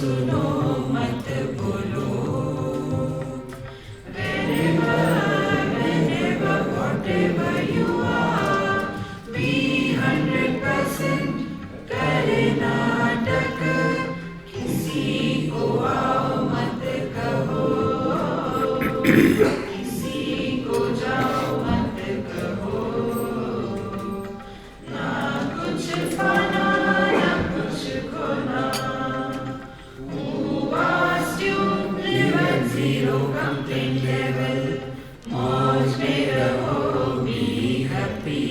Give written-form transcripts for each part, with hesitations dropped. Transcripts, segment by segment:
सुनो मत बोलो। Whenever, whatever you are, be 100% करे नाटक। किसी को आओ मत कहो, किसी को जाओ मत कहो। ना कुछ पाना ना कुछ खोना। Who asked you live at zero complaint level? मौज में रहो, be happy।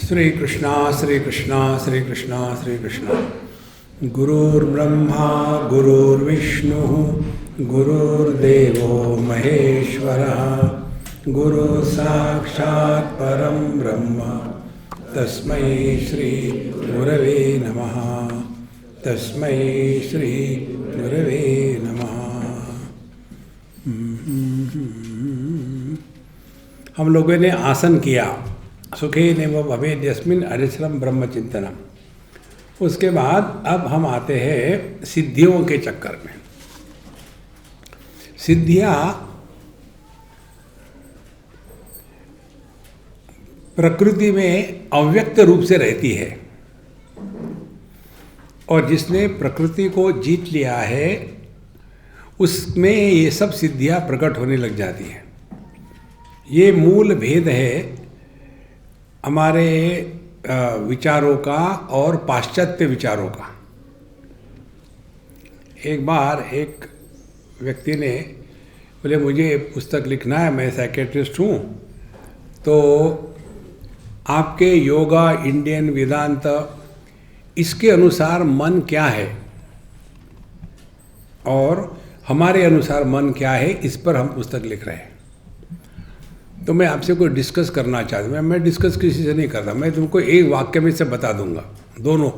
श्री कृष्णा श्री कृष्णा श्री कृष्णा श्री कृष्णा। गुरुर्ब्रह्मा गुरुर्विष्णु गुरुर्देवो महेश्वरः। गुरु साक्षात् परं ब्रह्म तस्मै श्री गुरवे नमः। तस्मै श्री गुरवे नमः। हम लोगों ने आसन किया, सुखेनेव भवेद् यस्मिन् अरिसरं ब्रह्मचिंतनम। उसके बाद अब हम आते हैं सिद्धियों के चक्कर में। सिद्धियाँ प्रकृति में अव्यक्त रूप से रहती है, और जिसने प्रकृति को जीत लिया है उसमें ये सब सिद्धियाँ प्रकट होने लग जाती हैं। ये मूल भेद है हमारे विचारों का और पाश्चात्य विचारों का। एक बार एक व्यक्ति ने बोले मुझे पुस्तक लिखना है, मैं साइकेट्रिस्ट हूँ, तो आपके योगा, इंडियन वेदांत, इसके अनुसार मन क्या है और हमारे अनुसार मन क्या है, इस पर हम पुस्तक लिख रहे हैं। तो मैं आपसे कोई डिस्कस करना चाहता हूँ। मैं डिस्कस किसी से नहीं करता, मैं तुमको एक वाक्य में से बता दूंगा दोनों,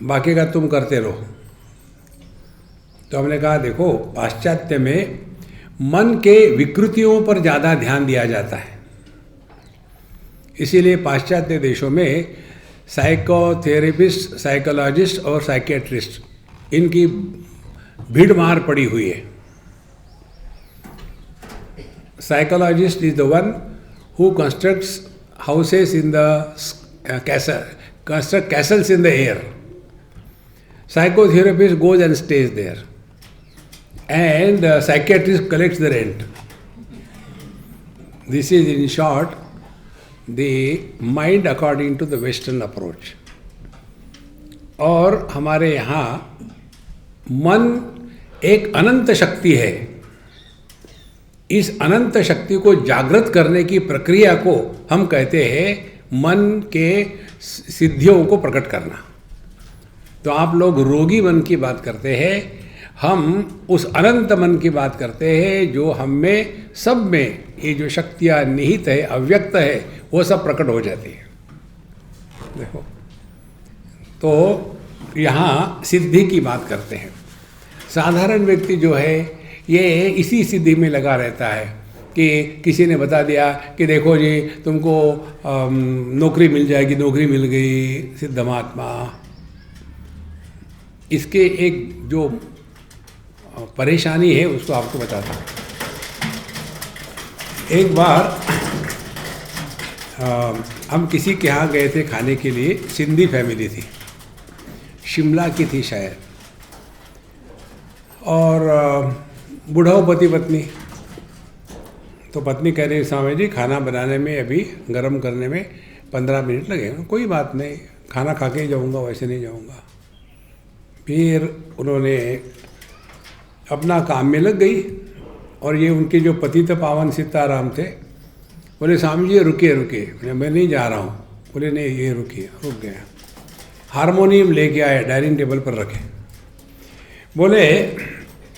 बाकी का तुम करते रहो। तो हमने कहा देखो, पाश्चात्य में मन के विकृतियों पर ज़्यादा ध्यान दिया जाता है, इसीलिए पाश्चात्य देशों में साइकोथेरेपिस्ट, साइकोलॉजिस्ट और साइकेट्रिस्ट, इनकी भीड़मार पड़ी हुई है। Psychologist is the one who constructs houses in the construct castles in the air. Psychotherapist goes and stays there, and psychiatrist collects the rent. This is in short the mind according to the Western approach. और हमारे यहाँ मन एक अनंत शक्ति है। इस अनंत शक्ति को जागृत करने की प्रक्रिया को हम कहते हैं मन के सिद्धियों को प्रकट करना। तो आप लोग रोगी मन की बात करते हैं, हम उस अनंत मन की बात करते हैं जो हम में, सब में ये जो शक्तियाँ निहित है, अव्यक्त है, वो सब प्रकट हो जाती है। देखो, तो यहाँ सिद्धि की बात करते हैं। साधारण व्यक्ति जो है ये इसी सिद्धि में लगा रहता है कि किसी ने बता दिया कि देखो जी तुमको नौकरी मिल जाएगी, नौकरी मिल गई, सिद्ध महात्मा। इसके एक जो परेशानी है उसको आपको बताता हूँ। एक बार हम किसी के यहाँ गए थे खाने के लिए, सिंधी फैमिली थी, शिमला की थी शायद, और बुढ़ाओ पति पत्नी। तो पत्नी कह रही स्वामी जी खाना बनाने में, अभी गरम करने में 15 मिनट लगेगा। कोई बात नहीं, खाना खा के ही जाऊँगा, वैसे नहीं जाऊँगा। फिर उन्होंने अपना काम में लग गई, और ये उनके जो पतित पावन सीताराम थे, बोले स्वामी जी रुकिए रुकिए, मैं नहीं जा रहा हूँ। बोले नहीं, ये रुकिए। रुक गया, हारमोनियम लेके आए, डाइनिंग टेबल पर रखे। बोले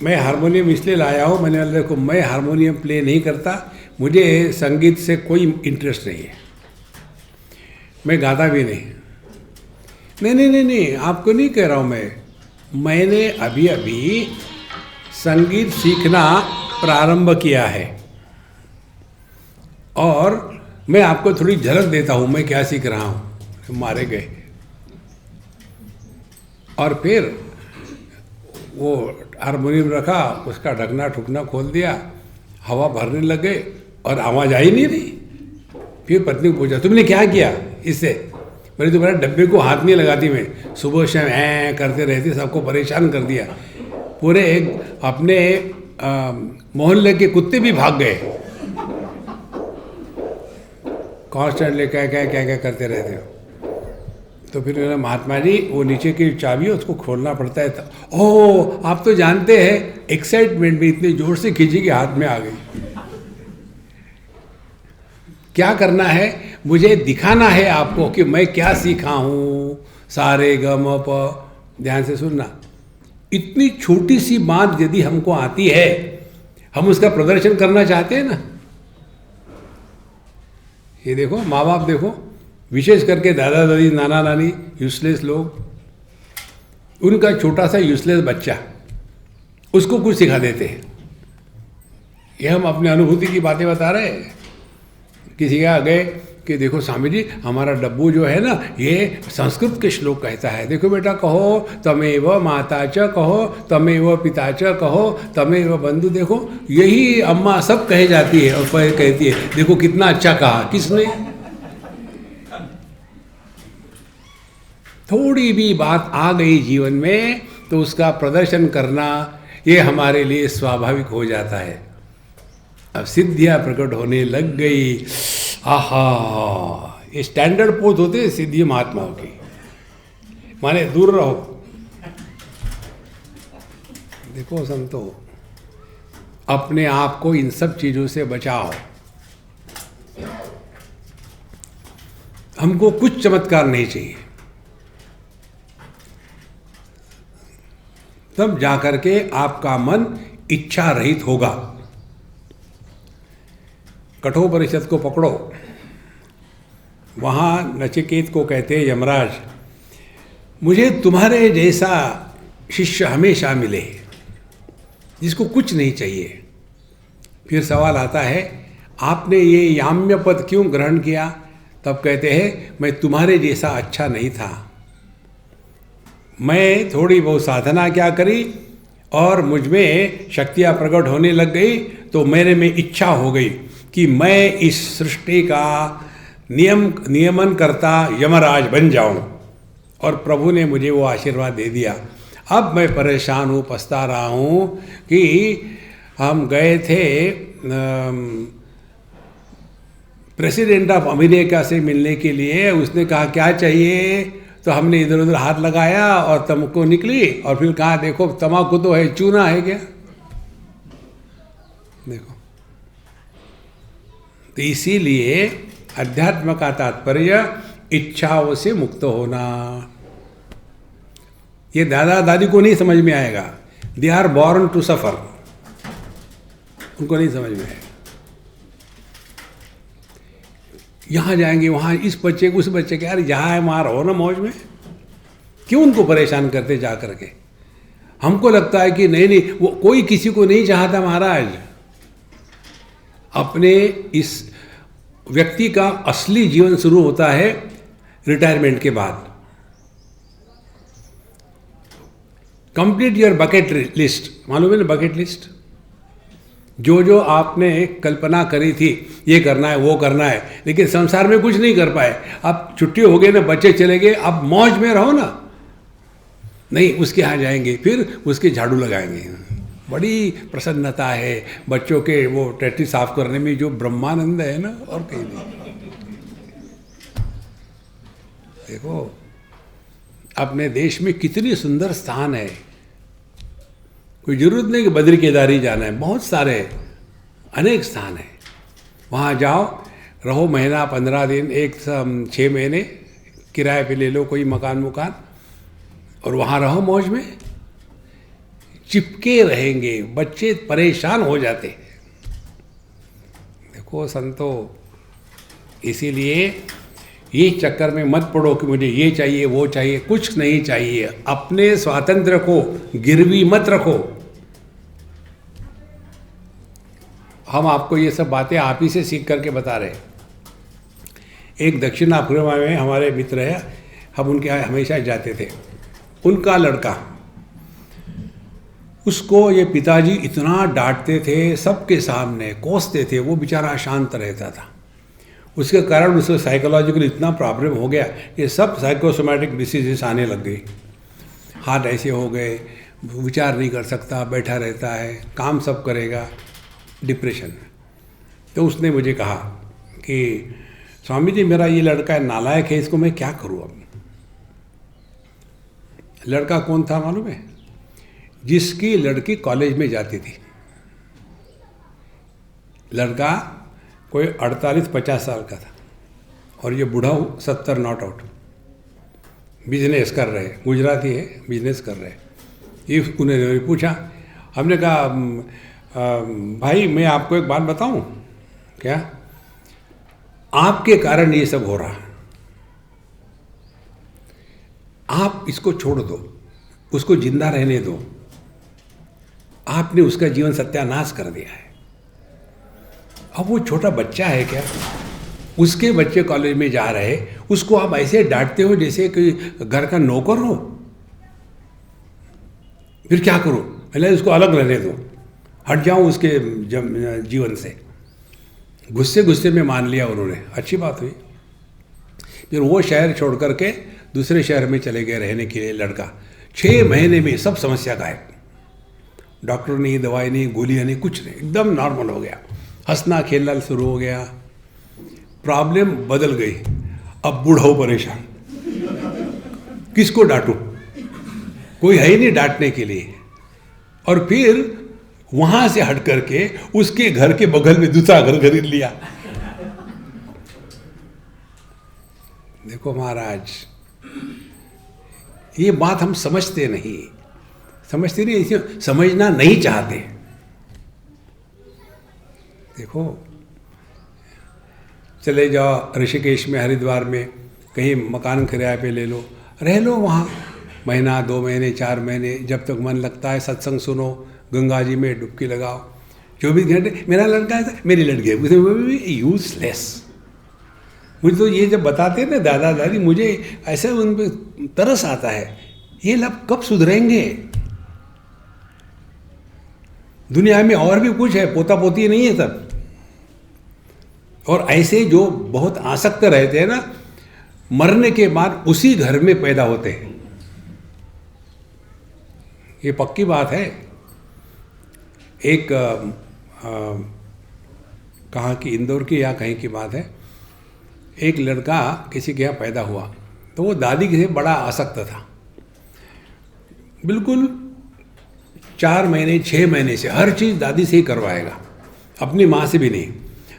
मैं हारमोनियम इसलिए लाया हूँ, मैंने बोला देखो मैं हारमोनियम प्ले नहीं करता, मुझे संगीत से कोई इंटरेस्ट नहीं है, मैं गाता भी नहीं। नहीं नहीं नहीं नहीं, आपको नहीं कह रहा हूँ मैंने अभी अभी संगीत सीखना प्रारंभ किया है, और मैं आपको थोड़ी झलक देता हूँ मैं क्या सीख रहा हूँ। मारे गए और फिर वो हारमोनियम रखा, उसका ढकना ठुकना खोल दिया, हवा भरने लग गए और आवाज़ आई नहीं रही। फिर पत्नी को पूछा तुमने क्या किया इससे? मेरे तुम्हारे डब्बे को हाथ नहीं लगाती मैं, सुबह शाम ऐ करते रहती, सबको परेशान कर दिया। पूरे अपने मोहल्ले के कुत्ते भी भाग गए, कॉन्स्टेंटली क्या क्या क्या क्या करते रहते हो। तो फिर महात्मा जी वो नीचे की चाबी है उसको खोलना पड़ता है। ओह आप तो जानते हैं, एक्साइटमेंट में इतने जोर से खींची कि हाथ में आ गई। क्या करना है, मुझे दिखाना है आपको कि मैं क्या सीखा हूँ। सारे ग म प, ध्यान से सुनना। इतनी छोटी सी बात यदि हमको आती है, हम उसका प्रदर्शन करना चाहते हैं ना। ये देखो माँ बाप देखो, विशेष करके दादा दादी नाना नानी, यूजलेस लोग, उनका छोटा सा यूजलेस बच्चा, उसको कुछ सिखा देते हैं। ये हम अपने अनुभूति की बातें बता रहे हैं। किसी के गए कि देखो स्वामी जी हमारा डब्बू जो है ना, ये संस्कृत के श्लोक कहता है। देखो बेटा, कहो तमेव माता च, कहो तमेव पिता च, कहो तमेव बंधु। देखो यही अम्मा सब कहे जाती है और फिर कहती है देखो कितना अच्छा कहा। किसने? थोड़ी भी बात आ गई जीवन में तो उसका प्रदर्शन करना ये हमारे लिए स्वाभाविक हो जाता है। अब सिद्धियां प्रकट होने लग गई। आहा, ये स्टैंडर्ड पोज होते हैं सिद्धि महात्माओं की, माने दूर रहो। देखो संतो, अपने आप को इन सब चीजों से बचाओ। हमको कुछ चमत्कार नहीं चाहिए, तब जाकर के आपका मन इच्छा रहित होगा। कठोपनिषद को पकड़ो, वहाँ नचिकेत को कहते हैं यमराज, मुझे तुम्हारे जैसा शिष्य हमेशा मिले जिसको कुछ नहीं चाहिए। फिर सवाल आता है आपने ये याम्य पद क्यों ग्रहण किया? तब कहते हैं मैं तुम्हारे जैसा अच्छा नहीं था। मैं थोड़ी बहुत साधना क्या करी और मुझ में शक्तियाँ प्रकट होने लग गई, तो मेरे में इच्छा हो गई कि मैं इस सृष्टि का नियमन करता यमराज बन जाऊं। और प्रभु ने मुझे वो आशीर्वाद दे दिया। अब मैं परेशान हूँ, पछता रहा हूँ कि हम गए थे प्रेसिडेंट ऑफ अमेरिका से मिलने के लिए। उसने कहा क्या चाहिए, तो हमने इधर उधर हाथ लगाया और तम्बाकू निकली और फिर कहा देखो तम्बाकू तो है, चूना है क्या? देखो, तो इसीलिए अध्यात्म का तात्पर्य इच्छाओं से मुक्त होना। ये दादा दादी को नहीं समझ में आएगा, they are born to suffer, उनको नहीं समझ में आएगा। यहाँ जाएंगे वहाँ इस बच्चे को उस बच्चे के, यार जहाँ है वहाँ रहो ना मौज में, क्यों उनको परेशान करते जा करके? हमको लगता है कि नहीं वो कोई किसी को नहीं चाहता महाराज। अपने इस व्यक्ति का असली जीवन शुरू होता है रिटायरमेंट के बाद। कंप्लीट योर बकेट लिस्ट, मालूम है ना बकेट लिस्ट? जो जो आपने कल्पना करी थी ये करना है वो करना है, लेकिन संसार में कुछ नहीं कर पाए। अब छुट्टी हो गई ना, बच्चे चले गए, अब मौज में रहो ना। नहीं, उसके यहाँ जाएंगे, फिर उसके झाड़ू लगाएंगे। बड़ी प्रसन्नता है बच्चों के वो टट्टी साफ करने में, जो ब्रह्मानंद है ना, और कहीं नहीं। देखो अपने देश में कितनी सुंदर स्थान है, कोई जरूरत नहीं कि बद्री केदारी जाना है, बहुत सारे अनेक स्थान है। वहाँ जाओ, रहो महीना 15 दिन, 6 महीने किराए पे ले लो कोई मकान और वहाँ रहो मौज में। चिपके रहेंगे, बच्चे परेशान हो जाते हैं। देखो संतो, इसीलिए ये चक्कर में मत पड़ो कि मुझे ये चाहिए वो चाहिए, कुछ नहीं चाहिए। अपने स्वातंत्र्य को गिरवी मत रखो। हम आपको ये सब बातें आप ही से सीख करके बता रहे हैं। एक दक्षिण अफ्रीका में हमारे मित्र है, हम उनके यहाँ हमेशा जाते थे। उनका लड़का, उसको ये पिताजी इतना डांटते थे, सबके सामने कोसते थे, वो बेचारा शांत रहता था। उसके कारण उसको साइकोलॉजिकल इतना प्रॉब्लम हो गया कि सब साइकोसोमैटिक डिसीजेस आने लग गई। हाथ ऐसे हो गए, विचार नहीं कर सकता, बैठा रहता है, काम सब करेगा, डिप्रेशन। तो उसने मुझे कहा कि स्वामी जी मेरा ये लड़का नालायक है, इसको मैं क्या करूँ अब। लड़का कौन था मालूम है? जिसकी लड़की कॉलेज में जाती थी। लड़का कोई 48-50 साल का था और ये बूढ़ा 70 नॉट आउट, बिजनेस कर रहे, गुजराती है, बिजनेस कर रहे। ये उन्होंने पूछा, हमने कहा भाई मैं आपको एक बात बताऊं क्या, आपके कारण ये सब हो रहा, आप इसको छोड़ दो, उसको जिंदा रहने दो, आपने उसका जीवन सत्यानाश कर दिया है। अब वो छोटा बच्चा है क्या, उसके बच्चे कॉलेज में जा रहे, उसको आप ऐसे डांटते हो जैसे कि घर का नौकर हो। फिर क्या करो, पहले उसको अलग रहने दो, हट जाऊं उसके जीवन से। गुस्से गुस्से में मान लिया उन्होंने, अच्छी बात हुई। फिर वो शहर छोड़ करके दूसरे शहर में चले गए रहने के लिए। लड़का 6 महीने में सब समस्या गायब, डॉक्टर नहीं, दवाई नहीं, गोलियां नहीं, कुछ नहीं, एकदम नॉर्मल हो गया, हंसना खेलना शुरू हो गया, प्रॉब्लम बदल गई। अब बूढ़ा हो परेशान, किसको डांटूं, कोई है ही नहीं डांटने के लिए। और फिर वहां से हट करके उसके घर के बगल में दूसरा घर खरीद लिया। देखो महाराज, ये बात हम समझते नहीं, इसे समझना नहीं चाहते। देखो, चले जाओ ऋषिकेश में, हरिद्वार में, कहीं मकान किराए पे ले लो, रह लो वहाँ महीना, 2 महीने, 4 महीने, जब तक मन लगता है सत्संग सुनो, गंगा जी में डुबकी लगाओ 24 घंटे। मेरा लड़का है, मेरी लड़की है, यूजलेस। मुझे तो ये जब बताते हैं ना दादा दादी, मुझे ऐसे उन पर तरस आता है, ये लोग कब सुधरेंगे। दुनिया में और भी कुछ है, पोता पोती नहीं है सब। और ऐसे जो बहुत आसक्त रहते हैं ना, मरने के बाद उसी घर में पैदा होते हैं, ये पक्की बात है। एक कहाँ की, इंदौर की या कहीं की बात है, एक लड़का किसी के यहाँ पैदा हुआ, तो वो दादी के से बड़ा आसक्त था, बिल्कुल 4 महीने 6 महीने से हर चीज़ दादी से ही करवाएगा, अपनी माँ से भी नहीं।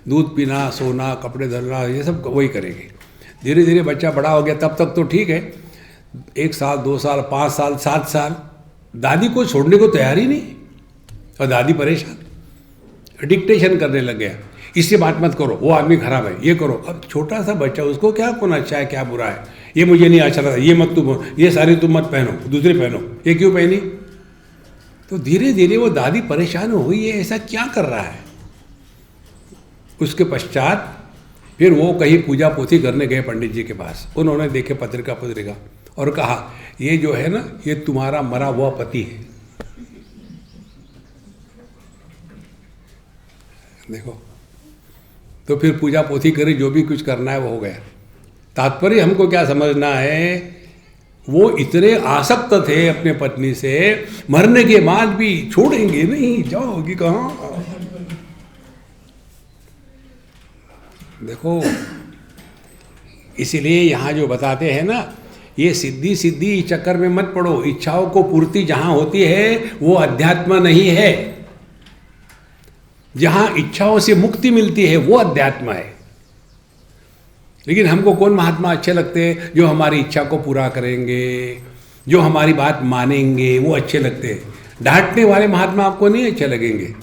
दूध पीना, सोना, कपड़े धरना, ये सब वही करेगी। धीरे धीरे बच्चा बड़ा हो गया, तब तक तो ठीक है, 1 साल, 2 साल, 5 साल, 7 साल, दादी को छोड़ने को तैयार ही नहीं। और दादी परेशान, डिक्टेशन करने लग गया, इससे बात मत करो, वो आदमी खराब है, ये करो। अब छोटा सा बच्चा, उसको क्या कौन अच्छा है क्या बुरा है, ये मुझे नहीं अच्छा लगता, ये मत तुम, ये साड़ी तुम मत पहनो, दूसरी पहनो, ये क्यों पहनी। तो धीरे धीरे वो दादी परेशान हो गई, ये ऐसा क्या कर रहा है। उसके पश्चात फिर वो कहीं पूजा पोथी करने गए पंडित जी के पास, उन्होंने देखे पत्रिका और कहा, ये जो है ना, ये तुम्हारा मरा हुआ पति है। देखो, तो फिर पूजा पोथी करी, जो भी कुछ करना है वो हो गया। तात्पर्य हमको क्या समझना है, वो इतने आसक्त थे अपने पत्नी से, मरने के बाद भी छोड़ेंगे नहीं, जाओगी कहाँ। देखो, इसीलिए यहाँ जो बताते हैं ना, ये सिद्धि सिद्धि चक्कर में मत पड़ो। इच्छाओं को पूर्ति जहाँ होती है वो अध्यात्म नहीं है, जहाँ इच्छाओं से मुक्ति मिलती है वो अध्यात्म है। लेकिन हमको कौन महात्मा अच्छे लगते हैं, जो हमारी इच्छा को पूरा करेंगे, जो हमारी बात मानेंगे, वो अच्छे लगते हैं। डांटने वाले महात्मा आपको नहीं अच्छे लगेंगे,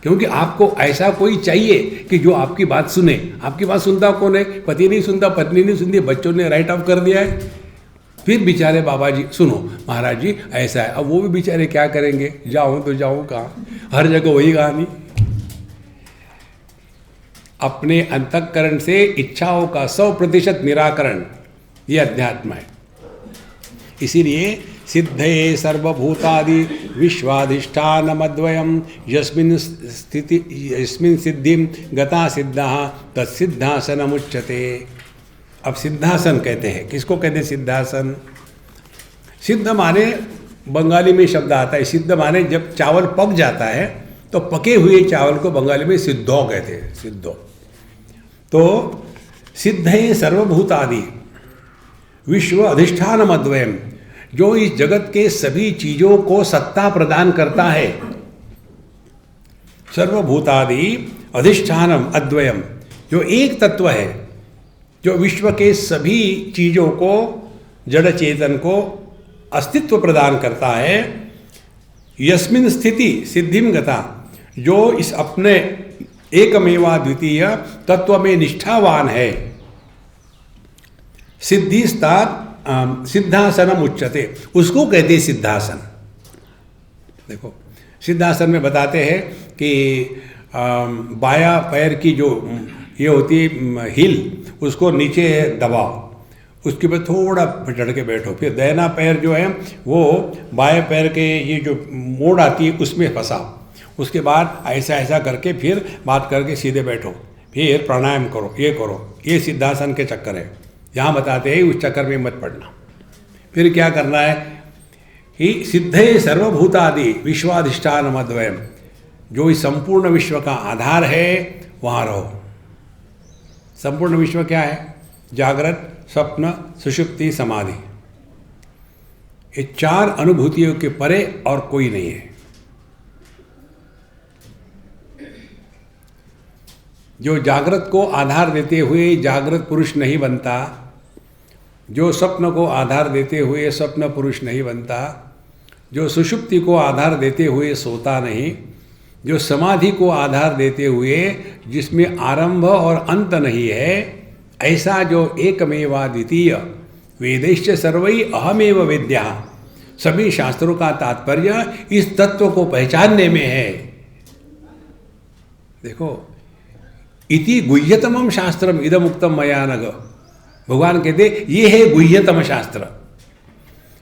क्योंकि आपको ऐसा कोई चाहिए कि जो आपकी बात सुने। आपकी बात सुनता कौन है, पति नहीं सुनता, पत्नी नहीं सुनती, बच्चों ने राइट ऑफ कर दिया है। फिर बेचारे बाबा जी, सुनो महाराज जी ऐसा है, अब वो भी बेचारे क्या करेंगे, जाऊँ तो जाऊँ कहाँ, हर जगह वही कहानी। अपने अंतःकरण से इच्छाओं का 100% निराकरण, ये अध्यात्म है। इसीलिए सिद्धये सर्वभूतादि विश्वाधिष्ठानमद्वयम् यस्मिन् सिद्धिं गता सिद्धः तत्सिद्धासनमुच्यते। अब सिद्धासन कहते हैं, किसको कहते हैं सिद्धासन? सिद्ध माने बंगाली में शब्द आता है, सिद्ध माने जब चावल पक जाता है तो पके हुए चावल को बंगाली में सिद्धो कहते हैं, सिद्धो। तो सिद्धये सर्वभूतादि विश्व अधिष्ठानम अद्वयम्, जो इस जगत के सभी चीजों को सत्ता प्रदान करता है। सर्वभूतादि अधिष्ठानम अद्वयम्, जो एक तत्व है, जो विश्व के सभी चीजों को, जड़ चेतन को अस्तित्व प्रदान करता है। यस्मिन् स्थिति सिद्धिम गता, जो इस अपने एकमेवा द्वितीय तत्व में निष्ठावान है। सिद्धि स्थान सिद्धासनम उच्यते, उसको कहते हैं सिद्धासन। देखो सिद्धासन में बताते हैं कि बाया पैर की जो ये होती है हिल, उसको नीचे दबाओ, उसके बाद थोड़ा चढ़ के बैठो, फिर दाहिना पैर जो है वो बाएं पैर के ये जो मोड़ आती है उसमें फंसाओ, उसके बाद ऐसा ऐसा करके फिर बात करके सीधे बैठो, फिर प्राणायाम करो, ये करो। ये सिद्धासन के चक्कर है। यहाँ बताते हैं उस चक्कर में मत पड़ना। फिर क्या करना है कि सिद्धे सर्वभूतादि विश्वाधिष्ठानम अद्वयम्, जो इस संपूर्ण विश्व का आधार है वहाँ रहो। संपूर्ण विश्व क्या है? जागृत, स्वप्न, सुषुप्ति, समाधि। ये चार अनुभूतियों के परे और कोई नहीं है। जो जागृत को आधार देते हुए जागृत पुरुष नहीं बनता, जो स्वप्न को आधार देते हुए स्वप्न पुरुष नहीं बनता, जो सुषुप्ति को आधार देते हुए सोता नहीं, जो समाधि को आधार देते हुए जिसमें आरंभ और अंत नहीं है, ऐसा जो एकमेवा द्वितीय वेदैश्च सर्वै अहमेव वेद्यः, सभी शास्त्रों का तात्पर्य इस तत्व को पहचानने में है। देखो, इति गुह्यतमम शास्त्रम इदम उक्तम मया नघ, भगवान कहते ये है गुह्यतम शास्त्र।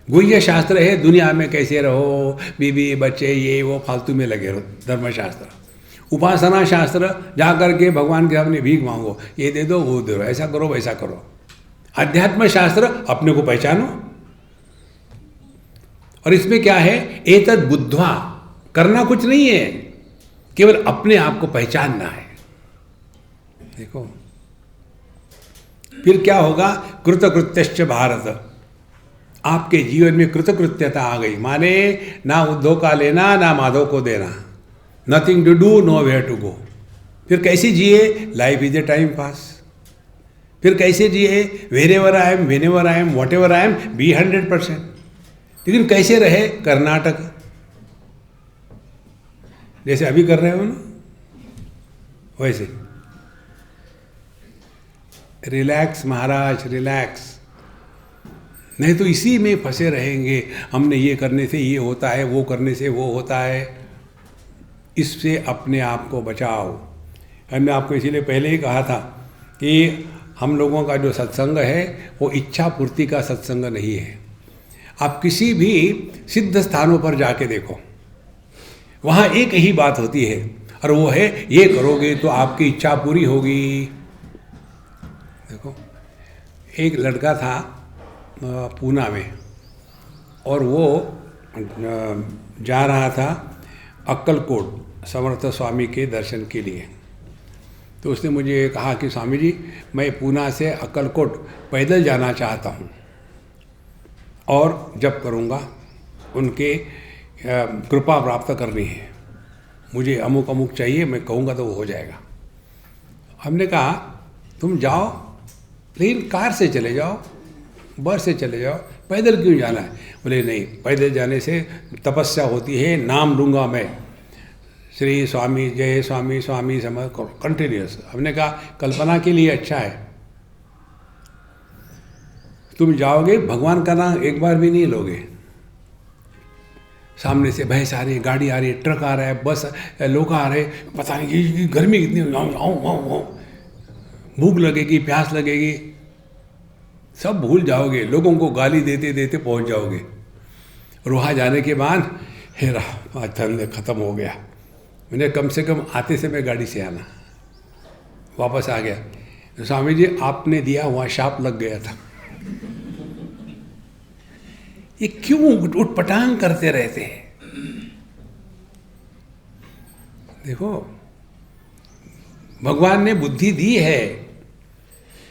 गुह्य शास्त्र है दुनिया में कैसे रहो, बीबी बच्चे ये वो फालतू में लगे रहो, धर्मशास्त्र। उपासना शास्त्र जा करके भगवान के सामने भीख मांगो, ये दे दो वो दे दो, ऐसा करो वैसा करो। अध्यात्म शास्त्र अपने को पहचानो, और इसमें क्या है, एतद् बुद्ध्वा, करना कुछ नहीं है, केवल अपने आप को पहचानना है। देखो फिर क्या होगा, कृतकृत्यश्च भारत, आपके जीवन में कृतकृत्यता आ गई, माने ना उद्धव का लेना ना माधव को देना, nothing to do nowhere to go. फिर कैसे जिए, life is a time pass. फिर कैसे जिए, wherever I am, whenever I am, whatever I am, be 100%। लेकिन कैसे रहे, कर्नाटक जैसे अभी कर रहे हो ना, वैसे रिलैक्स महाराज, रिलैक्स। नहीं तो इसी में फंसे रहेंगे, हमने ये करने से ये होता है, वो करने से वो होता है। इससे अपने आप को बचाओ। हमने आपको इसीलिए पहले ही कहा था कि हम लोगों का जो सत्संग है वो इच्छा पूर्ति का सत्संग नहीं है। आप किसी भी सिद्ध स्थानों पर जाके देखो, वहाँ एक ही बात होती है, और वो है ये करोगे तो आपकी इच्छा पूरी होगी। देखो, एक लड़का था पूना में, और वो जा रहा था अक्कलकोट समर्थ स्वामी के दर्शन के लिए। तो उसने मुझे कहा कि स्वामी जी, मैं पूना से अक्कलकोट पैदल जाना चाहता हूँ, और जब करूँगा उनके कृपा प्राप्त करनी है, मुझे अमुक अमुक चाहिए, मैं कहूँगा तो वो हो जाएगा। हमने कहा तुम जाओ, लेकिन कार से चले जाओ, बस से चले जाओ, पैदल क्यों जाना है? बोले नहीं, पैदल जाने से तपस्या होती है, नाम लूँगा मैं, श्री स्वामी जय स्वामी स्वामी समझ कंटिन्यूस। हमने कहा कल्पना के लिए अच्छा है, तुम जाओगे भगवान का नाम एक बार भी नहीं लोगे। सामने से भैंस आ रही है, गाड़ी आ रही है, ट्रक आ रहा है, बस लोग आ रहे, पता नहीं ये गर्मी कितनी, भूख लगेगी, प्यास लगेगी, सब भूल जाओगे, लोगों को गाली देते देते पहुंच जाओगे। और वहाँ जाने के बाद हेरा आज धंधे खत्म हो गया, मैंने कम से कम आते समय गाड़ी से आना, वापस आ गया। तो स्वामी जी आपने दिया वहाँ शाप लग गया था। ये क्यों उठपटांग करते रहते हैं? देखो भगवान ने बुद्धि दी है।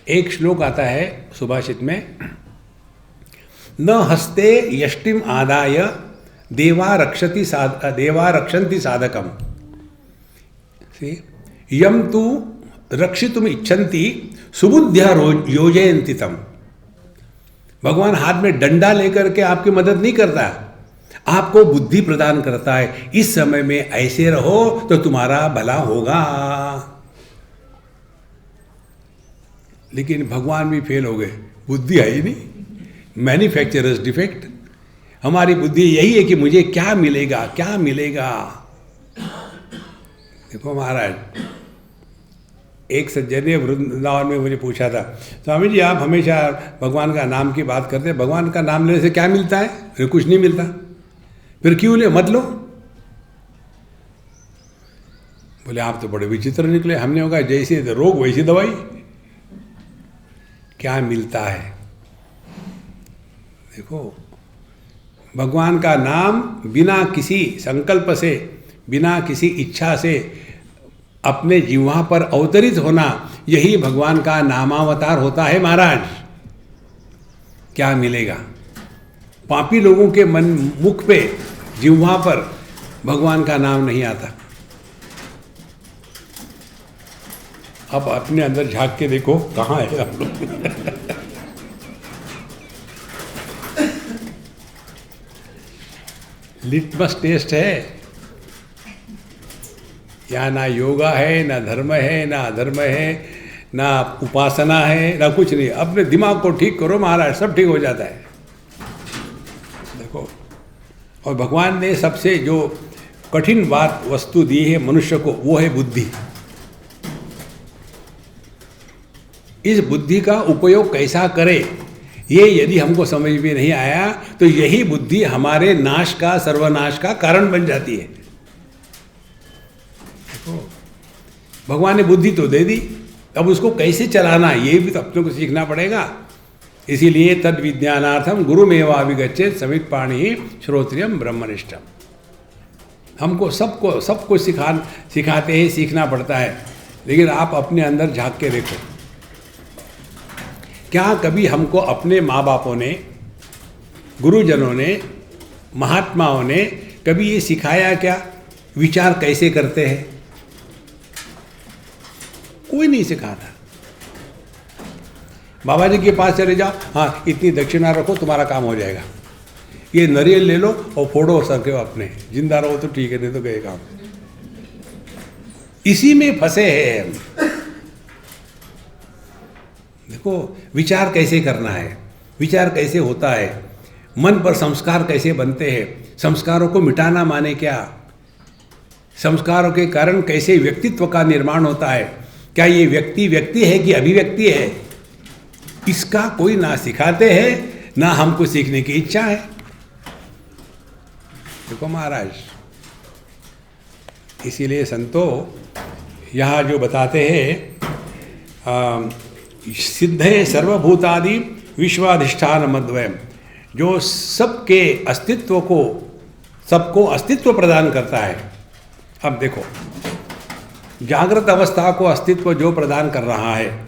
एक श्लोक आता है सुभाषित में, न हस्ते यष्टिम आदाय देवा रक्षन्ति साधकम यम तु रक्षितुम इच्छन्ति सुबुद्ध्या योजयन्ति तम। भगवान हाथ में डंडा लेकर के आपकी मदद नहीं करता, आपको बुद्धि प्रदान करता है। इस समय में ऐसे रहो तो तुम्हारा भला होगा। लेकिन भगवान भी फेल हो गए, बुद्धि है ही नहीं, मैन्युफैक्चरर्स डिफेक्ट। हमारी बुद्धि यही है कि मुझे क्या मिलेगा, क्या मिलेगा। देखो महाराज, एक सज्जन ने वृंदावन में मुझे पूछा था, स्वामी जी आप हमेशा भगवान का नाम की बात करते हैं, भगवान का नाम लेने से क्या मिलता है? फिर कुछ नहीं मिलता, फिर क्यों ले, मत लो। बोले आप तो बड़े विचित्र निकले, हमने होगा जैसे रोग वैसी दवाई। क्या मिलता है? देखो भगवान का नाम बिना किसी संकल्प से, बिना किसी इच्छा से अपने जिह्वा पर अवतरित होना, यही भगवान का नामावतार होता है महाराज। क्या मिलेगा? पापी लोगों के मन मुख पे, जिह्वा पर भगवान का नाम नहीं आता। अब अपने अंदर झांक के देखो कहाँ है आप लोग। लिटमस टेस्ट है। यहाँ ना योगा है, ना धर्म है, ना अधर्म है, ना उपासना है, ना कुछ नहीं। अपने दिमाग को ठीक करो महाराज, सब ठीक हो जाता है। देखो, और भगवान ने सबसे जो कठिन बात वस्तु दी है मनुष्य को, वो है बुद्धि। इस बुद्धि का उपयोग कैसा करे, ये यदि हमको समझ में नहीं आया तो यही बुद्धि हमारे नाश का, सर्वनाश का कारण बन जाती है। भगवान ने बुद्धि तो दे दी, अब उसको कैसे चलाना ये भी तो अपने को सीखना पड़ेगा। इसीलिए तद विज्ञानार्थम गुरुमेवाभिगच्छेत् समित पाणि श्रोत्रियम ब्रह्मनिष्ठम। हमको सब कुछ सिखाते हैं, सीखना पड़ता है। लेकिन आप अपने अंदर झांक के देखो, क्या कभी हमको अपने माँ बापों ने, गुरुजनों ने, महात्माओं ने कभी ये सिखाया क्या विचार कैसे करते हैं? कोई नहीं सिखाता। बाबा जी के पास चले जाओ, हाँ इतनी दक्षिणा रखो तुम्हारा काम हो जाएगा, ये नारियल ले लो और फोड़ो सर के अपने, जिंदा रहो तो ठीक है, नहीं तो गए काम। इसी में फंसे हैं हम। देखो विचार कैसे करना है, विचार कैसे होता है, मन पर संस्कार कैसे बनते हैं, संस्कारों को मिटाना माने क्या, संस्कारों के कारण कैसे व्यक्तित्व का निर्माण होता है, क्या ये व्यक्ति है कि अभिव्यक्ति है, इसका कोई ना सिखाते हैं ना हमको सीखने की इच्छा है। देखो महाराज, इसीलिए संतो यहाँ जो बताते हैं सिद्धे सर्वभूतादि विश्वाधिष्ठान मद्वयम, जो सबके अस्तित्व को, सबको अस्तित्व प्रदान करता है। अब देखो जागृत अवस्था को अस्तित्व जो प्रदान कर रहा है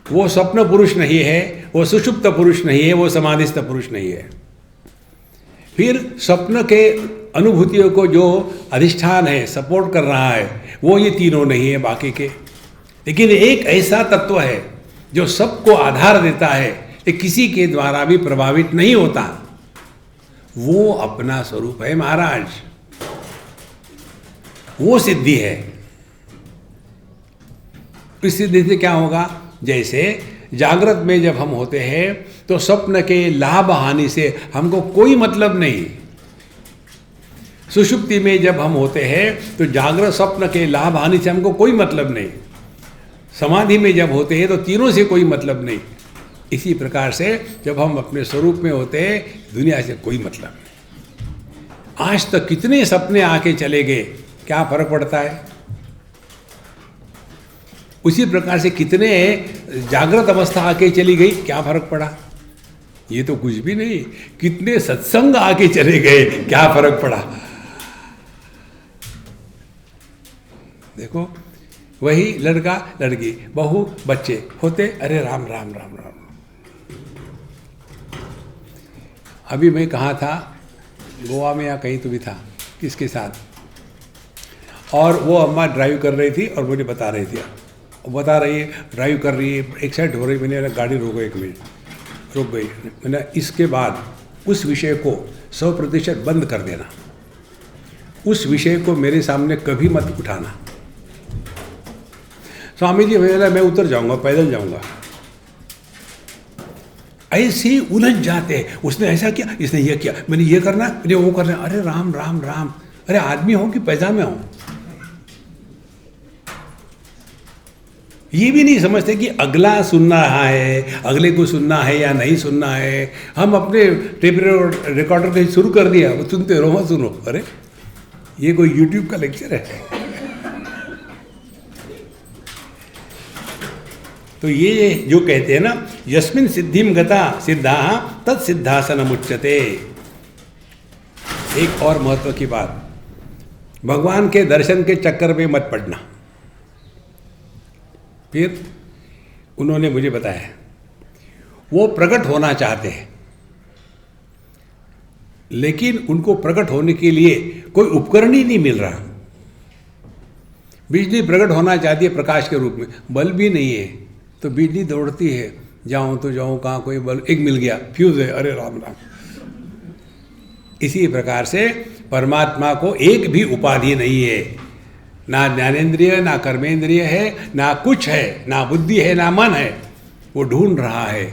वो स्वप्न पुरुष नहीं है, वो सुषुप्त पुरुष नहीं है, वो समाधिस्थ पुरुष नहीं है। फिर स्वप्न के अनुभूतियों को जो अधिष्ठान है, सपोर्ट कर रहा है, वो ये तीनों नहीं है बाकी के। लेकिन एक ऐसा तत्व है जो सबको आधार देता है, ये किसी के द्वारा भी प्रभावित नहीं होता, वो अपना स्वरूप है महाराज, वो सिद्धि है। इस सिद्धि से क्या होगा, जैसे जागृत में जब हम होते हैं तो स्वप्न के लाभ हानि से हमको कोई मतलब नहीं, सुषुप्ति में जब हम होते हैं तो जागृत स्वप्न के लाभ हानि से हमको कोई मतलब नहीं, समाधि में जब होते हैं तो तीनों से कोई मतलब नहीं। इसी प्रकार से जब हम अपने स्वरूप में होते हैं दुनिया से कोई मतलब नहीं। आज तक कितने सपने आके चले गए, क्या फर्क पड़ता है? उसी प्रकार से कितने जागृत अवस्था आके चली गई, क्या फर्क पड़ा? ये तो कुछ भी नहीं। कितने सत्संग आके चले गए, क्या फर्क पड़ा? देखो, वही लड़का लड़की बहू बच्चे होते, अरे राम राम राम राम। अभी मैं कहाँ था, गोवा में या कहीं तो भी था, किसके साथ, और वो अम्मा ड्राइव कर रही थी और मुझे बता रही थी, बता रही है ड्राइव कर रही है, एक्साइट हो रही। मैंने गाड़ी रोको, 1 मिनट रुक गई। मैंने इसके बाद उस विषय को 100% बंद कर देना, उस विषय को मेरे सामने कभी मत उठाना। स्वामी जी मैं उतर जाऊंगा, पैदल जाऊंगा। ऐसे ही उलझ जाते हैं, उसने ऐसा किया, इसने ये किया, मैंने ये करना, मैंने वो करना। अरे राम राम राम, अरे आदमी हो कि पैजामे हो? ये भी नहीं समझते कि अगला सुन रहा है, अगले को सुनना है या नहीं सुनना है। हम अपने टेप रिकॉर्डर को शुरू कर दिया, वो सुनते रहो, मत सुनो। अरे ये कोई यूट्यूब का लेक्चर है? तो ये जो कहते हैं ना, यस्मिन सिद्धिम गता सिद्धा तत्सिद्धासनम उच्यते। एक और महत्व की बात, भगवान के दर्शन के चक्कर में मत पड़ना। फिर उन्होंने मुझे बताया, वो प्रकट होना चाहते हैं, लेकिन उनको प्रकट होने के लिए कोई उपकरण ही नहीं मिल रहा। बिजली प्रकट होना चाहती है प्रकाश के रूप में, बल्ब भी नहीं है, तो बिजली दौड़ती है, जाऊं तो जाऊं कहाँ, कोई बल्ब एक मिल गया, फ्यूज है, अरे राम राम। इसी प्रकार से परमात्मा को एक भी उपाधि नहीं है, ना ज्ञानेंद्रिय ना कर्मेंद्रिय है, ना कुछ है, ना बुद्धि है, ना मन है। वो ढूंढ रहा है।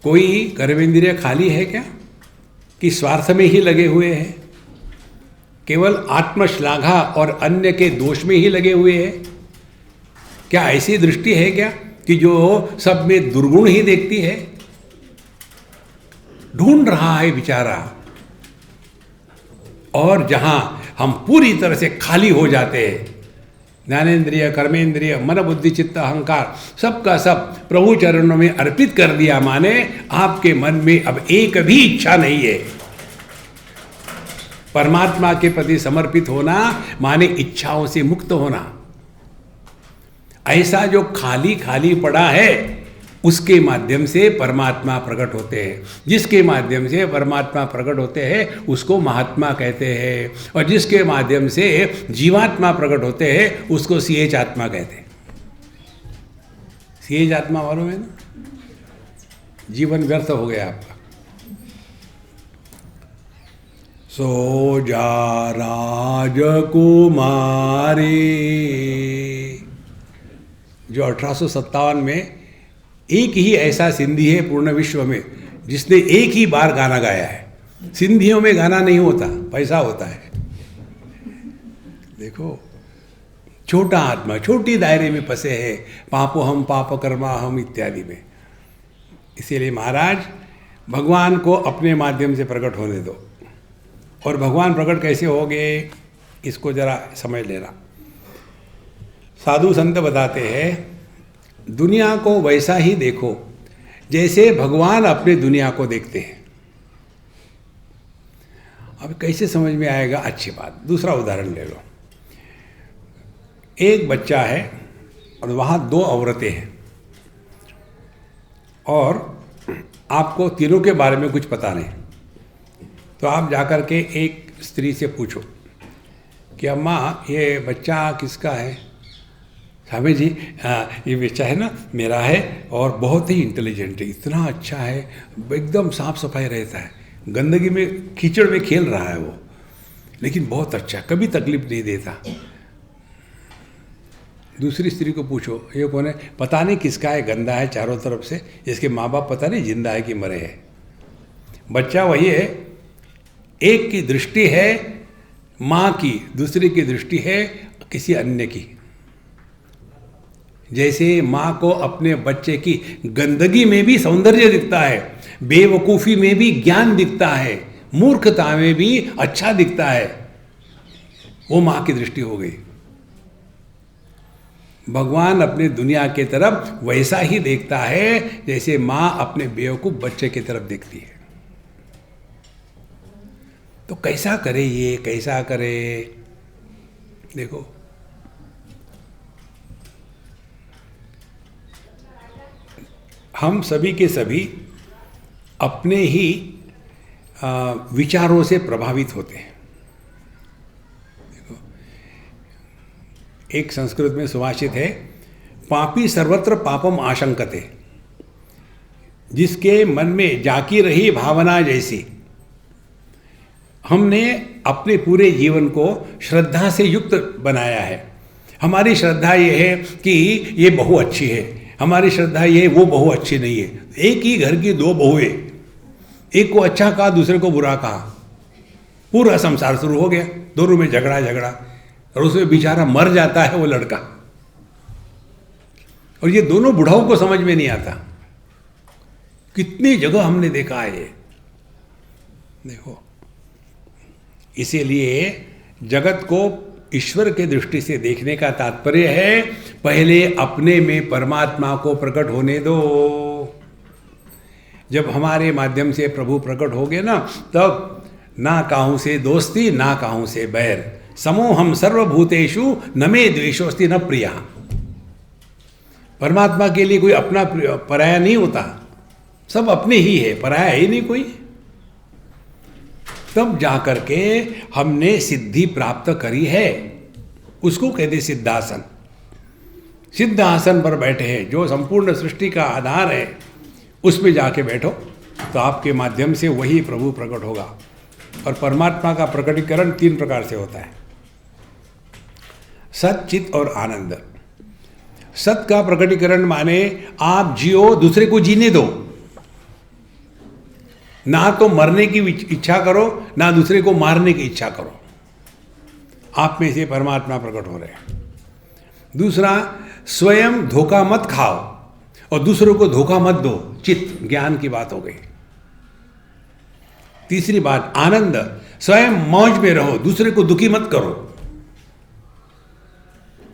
कोई कर्मेंद्रिय खाली है क्या, कि स्वार्थ में ही लगे हुए हैं, केवल आत्मश्लाघा और अन्य के दोष में ही लगे हुए हैं? क्या ऐसी दृष्टि है क्या कि जो सब में दुर्गुण ही देखती है? ढूंढ रहा है बेचारा। और जहां हम पूरी तरह से खाली हो जाते हैं, ज्ञानेंद्रिय कर्मेंद्रिय मन बुद्धि चित्त अहंकार सबका सब प्रभु चरणों में अर्पित कर दिया, माने आपके मन में अब एक भी इच्छा नहीं है। परमात्मा के प्रति समर्पित होना माने इच्छाओं से मुक्त होना। ऐसा जो खाली खाली पड़ा है, उसके माध्यम से परमात्मा प्रकट होते हैं। जिसके माध्यम से परमात्मा प्रकट होते हैं उसको महात्मा कहते हैं, और जिसके माध्यम से जीवात्मा प्रकट होते हैं उसको सीएच आत्मा कहते हैं। सीएच आत्मा मालूम है ना? जीवन व्यर्थ हो गया आपका। सो जा राजकुमारी, जो 1857 में एक ही ऐसा सिंधी है पूर्ण विश्व में जिसने एक ही बार गाना गाया है। सिंधियों में गाना नहीं होता, पैसा होता है। देखो, छोटा आत्मा छोटी दायरे में फंसे हैं, पापो हम पाप कर्मा हम इत्यादि में। इसीलिए महाराज, भगवान को अपने माध्यम से प्रकट होने दो। और भगवान प्रकट कैसे होंगे, इसको जरा समझ लेना। साधु संत बताते हैं, दुनिया को वैसा ही देखो जैसे भगवान अपने दुनिया को देखते हैं। अब कैसे समझ में आएगा? अच्छी बात, दूसरा उदाहरण ले लो। एक बच्चा है और वहाँ 2 औरतें हैं, और आपको तीनों के बारे में कुछ पता नहीं। तो आप जाकर के एक स्त्री से पूछो कि अम्मा ये बच्चा किसका है? स्वामी जी ये बच्चा है ना, मेरा है, और बहुत ही इंटेलिजेंट है, इतना अच्छा है, एकदम साफ सफाई रहता है, गंदगी में कीचड़ में खेल रहा है वो, लेकिन बहुत अच्छा, कभी तकलीफ नहीं देता। दूसरी स्त्री को पूछो, ये कौन है? पता नहीं किसका है, गंदा है चारों तरफ से, इसके माँ बाप पता नहीं जिंदा है कि मरे हैं। बच्चा वही है, एक की दृष्टि है माँ की, दूसरी की दृष्टि है किसी अन्य की। जैसे माँ को अपने बच्चे की गंदगी में भी सौंदर्य दिखता है, बेवकूफ़ी में भी ज्ञान दिखता है, मूर्खता में भी अच्छा दिखता है, वो माँ की दृष्टि हो गई। भगवान अपने दुनिया के तरफ वैसा ही देखता है जैसे माँ अपने बेवकूफ़ बच्चे की तरफ देखती है। तो कैसा करे ये, कैसा करे? देखो, हम सभी के सभी अपने ही विचारों से प्रभावित होते हैं। देखो, एक संस्कृत में सुभाषित है, पापी सर्वत्र पापम आशंकते, जिसके मन में जाकी रही भावना जैसी। हमने अपने पूरे जीवन को श्रद्धा से युक्त बनाया है। हमारी श्रद्धा ये है कि ये बहू अच्छी है, हमारी श्रद्धा ये वो बहू अच्छी नहीं है। एक ही घर की दो बहुएं, एक को अच्छा कहा, दूसरे को बुरा कहा, पूरा संसार शुरू हो गया, दोनों में झगड़ा, और उसमें बेचारा मर जाता है वो लड़का। और ये दोनों बुढ़ाओं को समझ में नहीं आता। कितनी जगह हमने देखा है ये। देखो, इसीलिए जगत को ईश्वर के दृष्टि से देखने का तात्पर्य है, पहले अपने में परमात्मा को प्रकट होने दो। जब हमारे माध्यम से प्रभु प्रकट हो गए ना, तब ना काहू से दोस्ती ना काहू से बैर, समोहम सर्वभूतेषु न मे द्वेषोस्ति न प्रिया। परमात्मा के लिए कोई अपना पराया नहीं होता, सब अपने ही है, पराया है ही नहीं कोई। तब जाकर के हमने सिद्धि प्राप्त करी है, उसको कहते सिद्धासन। सिद्धासन पर बैठे हैं, जो संपूर्ण सृष्टि का आधार है, उसमें जाके बैठो तो आपके माध्यम से वही प्रभु प्रकट होगा। और परमात्मा का प्रकटीकरण 3 प्रकार से होता है, सत, चित और आनंद। सत का प्रकटीकरण माने आप जियो, दूसरे को जीने दो, ना तो मरने की इच्छा करो, ना दूसरे को मारने की इच्छा करो। आप में से परमात्मा प्रकट हो रहे हैं। दूसरा, स्वयं धोखा मत खाओ और दूसरों को धोखा मत दो, चित्त, ज्ञान की बात हो गई। तीसरी बात, आनंद, स्वयं मौज में रहो, दूसरे को दुखी मत करो।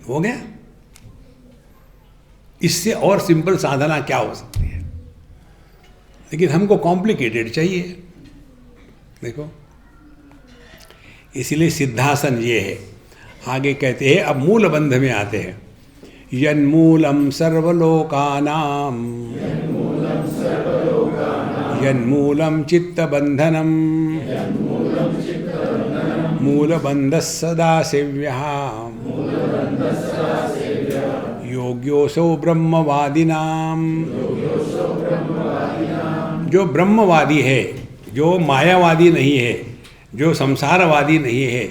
हो गया। इससे और सिंपल साधना क्या हो सकती है? लेकिन हमको कॉम्प्लिकेटेड चाहिए। देखो, इसलिए सिद्धासन ये है। आगे कहते हैं, अब मूल बंध में आते हैं। यन्मूलम सर्वलोकानां यन्मूलम चित्तबंधनम मूलबंधः सदाशिव्यः योग्योऽसौ ब्रह्मवादिनां। जो ब्रह्मवादी है, जो मायावादी नहीं है, जो संसारवादी नहीं है,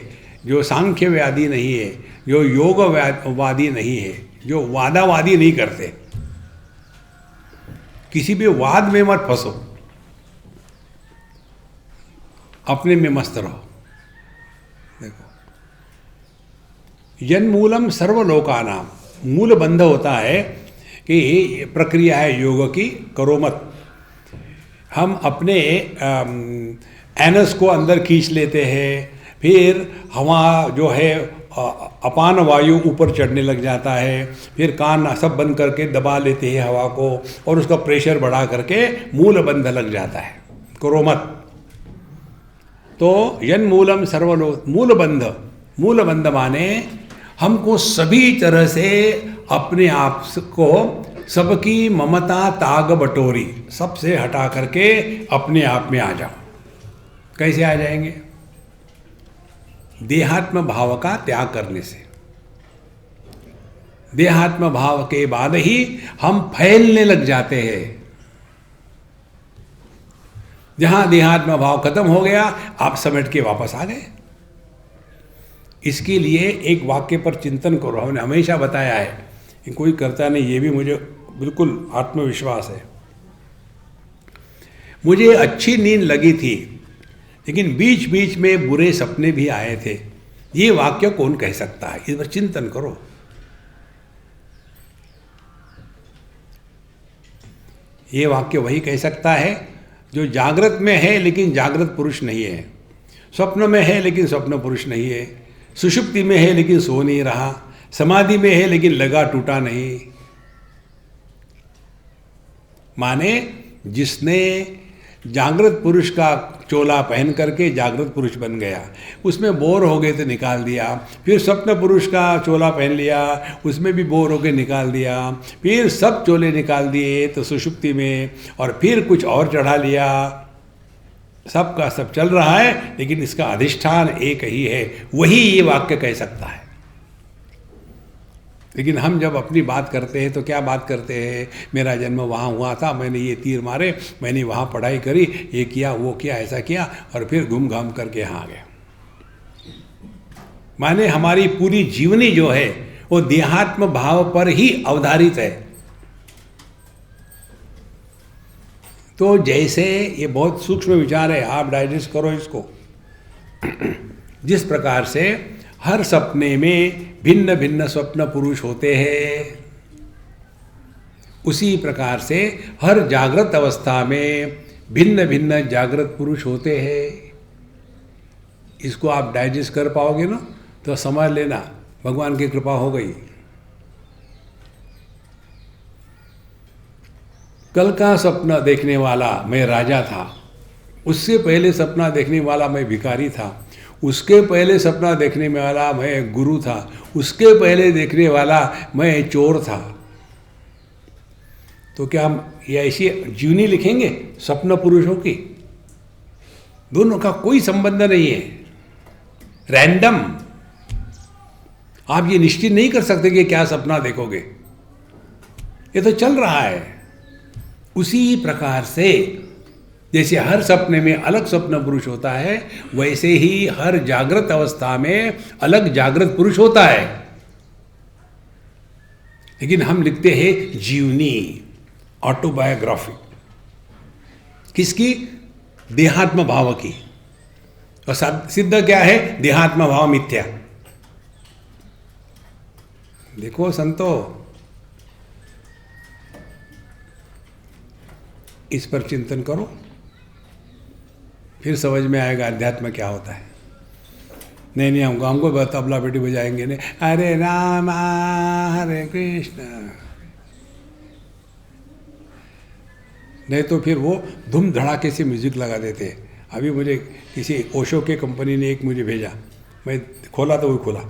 जो सांख्यवादी नहीं है, जो योगवादी नहीं है, जो वादावादी नहीं करते, किसी भी वाद में मत फंसो, अपने में मस्त रहो। देखो, यन्मूलम सर्वलोकानां, मूल बंध होता है कि प्रक्रिया है योग की, करो मत। हम अपने एनस को अंदर खींच लेते हैं, फिर हवा जो है अपान वायु ऊपर चढ़ने लग जाता है, फिर कान सब बंद करके दबा लेते हैं हवा को, और उसका प्रेशर बढ़ा करके मूल बंध लग जाता है, करो मत। तो यन्मूलम सर्वलोक, मूल बंध माने हमको सभी तरह से अपने आप को, सबकी ममता ताग बटोरी, सबसे हटा करके अपने आप में आ जाओ। कैसे आ जाएंगे? देहात्म भाव का त्याग करने से। देहात्म भाव के बाद ही हम फैलने लग जाते हैं। जहां देहात्म भाव खत्म हो गया, आप समेट के वापस आ गए। इसके लिए एक वाक्य पर चिंतन करो। हमने हमेशा बताया है कि कोई करता नहीं, ये भी मुझे बिल्कुल आत्मविश्वास है। मुझे अच्छी नींद लगी थी, लेकिन बीच बीच में बुरे सपने भी आए थे। ये वाक्य कौन कह सकता है? इस पर चिंतन करो। ये वाक्य वही कह सकता है जो जागृत में है लेकिन जागृत पुरुष नहीं है, स्वप्न में है लेकिन स्वप्न पुरुष नहीं है, सुषुप्ति में है लेकिन सो नहीं रहा, समाधि में है लेकिन लगा टूटा नहीं। माने जिसने जागृत पुरुष का चोला पहन करके जागृत पुरुष बन गया, उसमें बोर हो गए तो निकाल दिया, फिर स्वप्न पुरुष का चोला पहन लिया, उसमें भी बोर हो गए निकाल दिया, फिर सब चोले निकाल दिए तो सुषुप्ति में, और फिर कुछ और चढ़ा लिया। सब का सब चल रहा है लेकिन इसका अधिष्ठान एक ही है, वही ये वाक्य कह सकता है। लेकिन हम जब अपनी बात करते हैं तो क्या बात करते हैं, मेरा जन्म वहाँ हुआ था, मैंने ये तीर मारे, मैंने वहाँ पढ़ाई करी, ये किया वो किया ऐसा किया, और फिर घूम घाम करके यहाँ आ गया। माने हमारी पूरी जीवनी जो है वो देहात्म भाव पर ही अवधारित है। तो जैसे ये बहुत सूक्ष्म विचार है, आप डाइजेस्ट करो इसको। जिस प्रकार से हर सपने में भिन्न भिन्न स्वप्न पुरुष होते हैं, उसी प्रकार से हर जागृत अवस्था में भिन्न भिन्न जागृत पुरुष होते हैं। इसको आप डाइजेस्ट कर पाओगे ना तो समझ लेना भगवान की कृपा हो गई। कल का सपना देखने वाला मैं राजा था, उससे पहले सपना देखने वाला मैं भिखारी था, उसके पहले सपना देखने वाला मैं गुरु था, उसके पहले देखने वाला मैं चोर था। तो क्या हम ये ऐसी जीवनी लिखेंगे स्वप्न पुरुषों की? दोनों का कोई संबंध नहीं है, रैंडम। आप ये निश्चित नहीं कर सकते कि क्या सपना देखोगे, ये तो चल रहा है। उसी प्रकार से जैसे हर सपने में अलग स्वप्न पुरुष होता है, वैसे ही हर जागृत अवस्था में अलग जागृत पुरुष होता है। लेकिन हम लिखते हैं जीवनी, ऑटोबायोग्राफी, किसकी? देहात्म भाव की। और सिद्ध क्या है? देहात्म भाव मिथ्या। देखो संतो, इस पर चिंतन करो, फिर समझ में आएगा अध्यात्म क्या होता है। नहीं हमको तबला बेटी बजाएंगे नहीं, हरे राम हरे कृष्ण, नहीं तो फिर वो धूम धड़ाके से म्यूजिक लगा देते हैं। अभी मुझे किसी ओशो के कंपनी ने एक मुझे भेजा, मैं खोला तो वो खोला,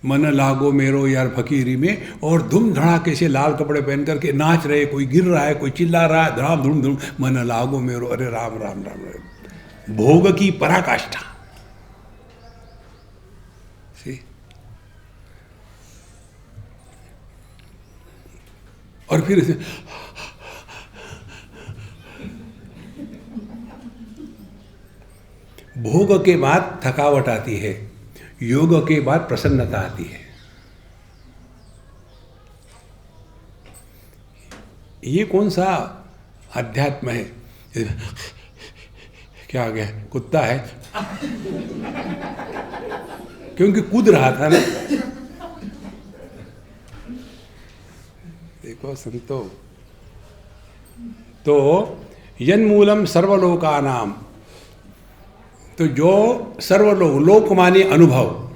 मन लागो मेरो यार फकीरी में, और धूम धड़ाके से लाल कपड़े पहन करके नाच रहे, कोई गिर रहा है, कोई चिल्ला रहा है, धड़ाम धूम धूम, मन लागो मेरो, अरे राम राम राम राम, भोग की पराकाष्ठा। और फिर भोग के बाद थकावट आती है, योग के बाद प्रसन्नता आती है। ये कौन सा अध्यात्म है? क्या आ गया? कुत्ता है, क्योंकि कूद रहा था ना। देखो संतो, तो यन्मूलम सर्वलोकानाम, तो जो सर्वलोक, लोक माने अनुभव,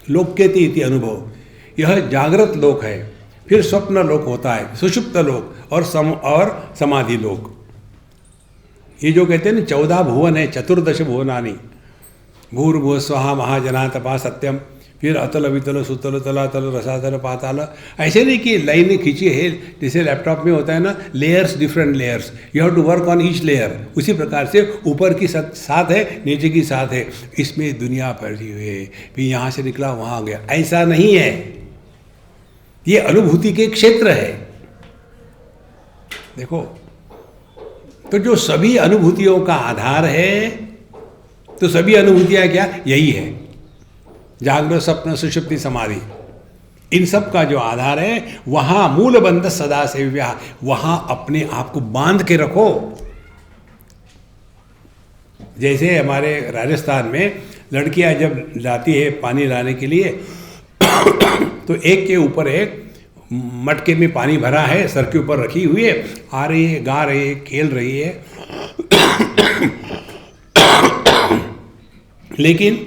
लोक्यति इति अनुभव, यह जागृत लोक है। फिर स्वप्न लोक होता है, सुषुप्त लोक और समाधि लोक। ये जो कहते हैं ना 14 भुवन है, 14 भुवनानि, भूर्भुवः स्वः महाजना तपा सत्यम, फिर अतल वितल सुतल तलातल रसातल पाताल। ऐसे नहीं कि लाइन खींची है, जैसे लैपटॉप में होता है ना, layers, different layers, you have to work on each layer. उसी प्रकार से ऊपर की साथ है, नीचे की साथ है, इसमें दुनिया फैली हुई है, फिर यहाँ से निकला वहाँ आ गया। ऐसा नहीं है, ये अनुभूति के क्षेत्र है। देखो, तो जो सभी अनुभूतियों का आधार है, तो सभी अनुभूतियाँ क्या? यही है, जागृत स्वप्न सुषुप्ति समाधि। इन सब का जो आधार है, वहाँ मूल बंध सदा सेव्या, वहाँ अपने आप को बांध के रखो। जैसे हमारे राजस्थान में लड़कियां जब जाती है पानी लाने के लिए, तो एक के ऊपर एक मटके में पानी भरा है, सर के ऊपर रखी हुई है, आ रही है, गा रही है, खेल रही है, लेकिन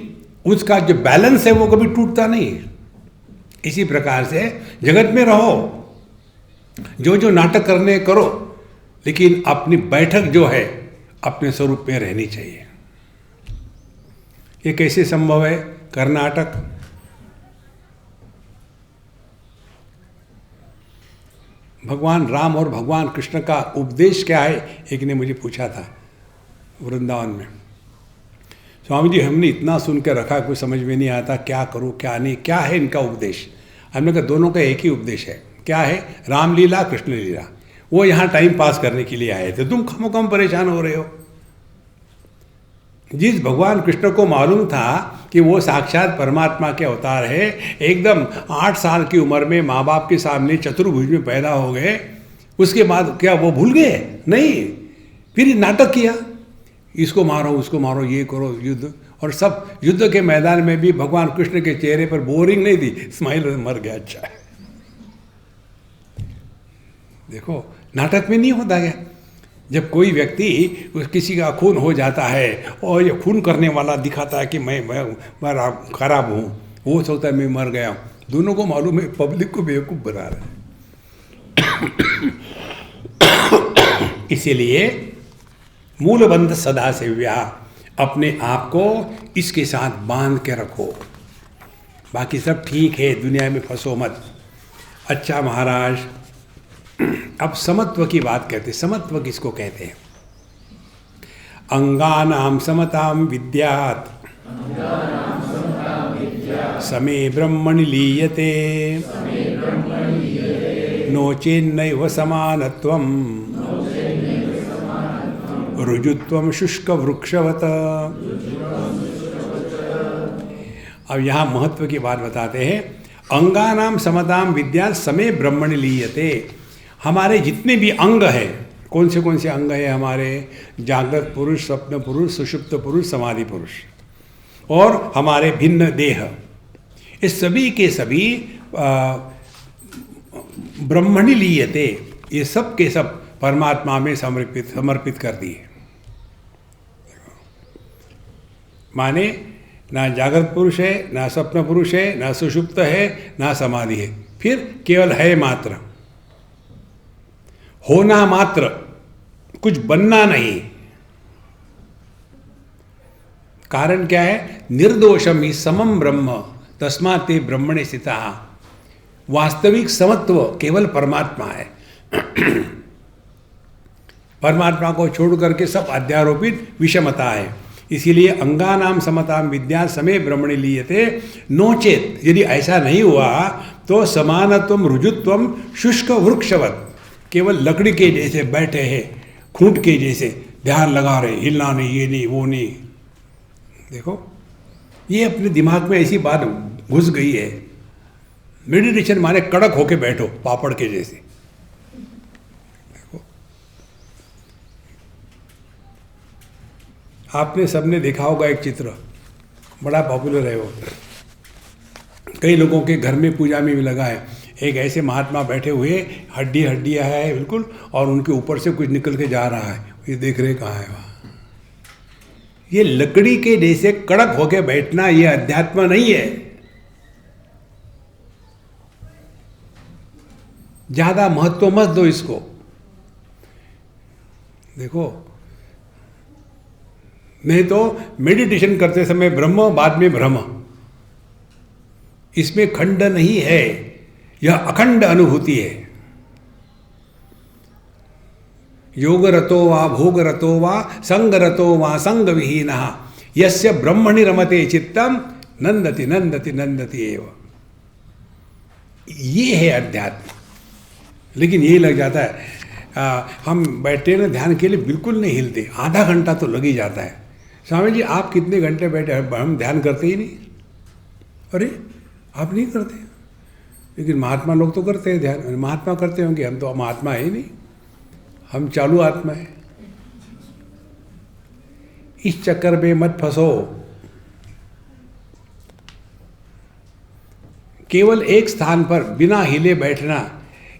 उसका जो बैलेंस है वो कभी टूटता नहीं है। इसी प्रकार से जगत में रहो, जो नाटक करने करो, लेकिन अपनी बैठक जो है अपने स्वरूप में रहनी चाहिए। ये कैसे संभव है कर्नाटक? भगवान राम और भगवान कृष्ण का उपदेश क्या है, एक ने मुझे पूछा था वृंदावन में। स्वामी जी, हमने इतना सुन के रखा, कुछ समझ में नहीं आता, क्या करूं क्या नहीं, क्या है इनका उपदेश? हमने कहा दोनों का एक ही उपदेश है। क्या है? रामलीला कृष्ण लीला। वो यहाँ टाइम पास करने के लिए आए थे, तुम कम परेशान हो रहे हो। जिस भगवान कृष्ण को मालूम था कि वो साक्षात परमात्मा के अवतार है, एकदम 8 साल की उम्र में माँ बाप के सामने चतुर्भुज में पैदा हो गए, उसके बाद क्या वो भूल गए? नहीं, फिर नाटक किया, इसको मारो उसको मारो, ये करो, युद्ध। और सब युद्ध के मैदान में भी भगवान कृष्ण के चेहरे पर बोरिंग नहीं थी, स्माइल, मर गया, अच्छा है। देखो, नाटक में नहीं होता क्या? जब कोई व्यक्ति किसी का खून हो जाता है और ये खून करने वाला दिखाता है कि मैं खराब हूँ, वो सोचता है मैं मर गया हूँ, दोनों को मालूम है पब्लिक को बेवकूफ़ बना रहा है। इसीलिए मूलबंध सदा सेव्या, अपने आप को इसके साथ बांध के रखो, बाकी सब ठीक है, दुनिया में फंसो मत। अच्छा महाराज, अब समत्व की बात करते। समत्व किसको कहते हैं? अंगानाम समताम विद्यात् समे ब्रह्मणि लीयते नोचेन्नैव समानत्वं ऋजुत्वं शुष्क वृक्षवत। अब यहाँ महत्व की बात बताते हैं। अंगानाम समताम विद्यात् समे ब्रह्मणि लीयते। हमारे जितने भी अंग हैं, कौन से अंग हैं हमारे? जागृत पुरुष, स्वप्न पुरुष, सुषुप्त पुरुष, समाधि पुरुष, और हमारे भिन्न देह, इस सभी के सभी ब्रह्मणि लीयते, ये सब के सब परमात्मा में समर्पित कर दिए। माने ना जागृत पुरुष है, ना स्वप्न पुरुष है, ना सुषुप्त है, ना समाधि है, फिर केवल है मात्र, होना मात्र, कुछ बनना नहीं। कारण क्या है? निर्दोषम ही समम ब्रह्म तस्मात् ते ब्रह्मणे स्थितः। वास्तविक समत्व केवल परमात्मा है। परमात्मा को छोड़ करके सब अध्यारोपित विषमता है। इसीलिए अंगानाम समताम विद्या समे ब्रह्मणि लीयते। नोचेत, यदि ऐसा नहीं हुआ तो समानत्वम ऋजुत्वम शुष्क वृक्षवत, केवल लकड़ी के जैसे बैठे हैं, खूंट के जैसे ध्यान लगा रहे, हिलना नहीं, ये नहीं, वो नहीं। देखो, ये अपने दिमाग में ऐसी बात घुस गई है। मेडिटेशन माने कड़क होके बैठो, पापड़ के जैसे। देखो, आपने सबने देखा होगा एक चित्र, बड़ा पॉपुलर है वो, कई लोगों के घर में पूजा में भी लगा है। एक ऐसे महात्मा बैठे हुए, हड्डियाँ है बिल्कुल, और उनके ऊपर से कुछ निकल के जा रहा है, ये देख रहे कहाँ है वहाँ। ये लकड़ी के जैसे कड़क होके बैठना, ये अध्यात्म नहीं है। ज्यादा महत्व मत दो इसको। देखो, नहीं तो मेडिटेशन करते समय ब्रह्म, बाद में ब्रह्म, इसमें खंड नहीं है, यह अखंड अनुभूति है। योग रतो वा भोग रतो वा संग रतो वा संग विहीनः यस्य ब्रह्मणि रमते चित्तम नंदति नंदति नंदति एव। ये है अध्यात्म। लेकिन ये लग जाता है, हम बैठे ना ध्यान के लिए बिल्कुल नहीं हिलते, आधा घंटा तो लग ही जाता है। स्वामी जी, आप कितने घंटे बैठे? हम ध्यान करते ही नहीं। अरे, आप नहीं करते, लेकिन महात्मा लोग तो करते हैं ध्यान। महात्मा करते होंगे, हम तो महात्मा है ही नहीं, हम चालू आत्मा है। इस चक्कर में मत फंसो। केवल एक स्थान पर बिना हिले बैठना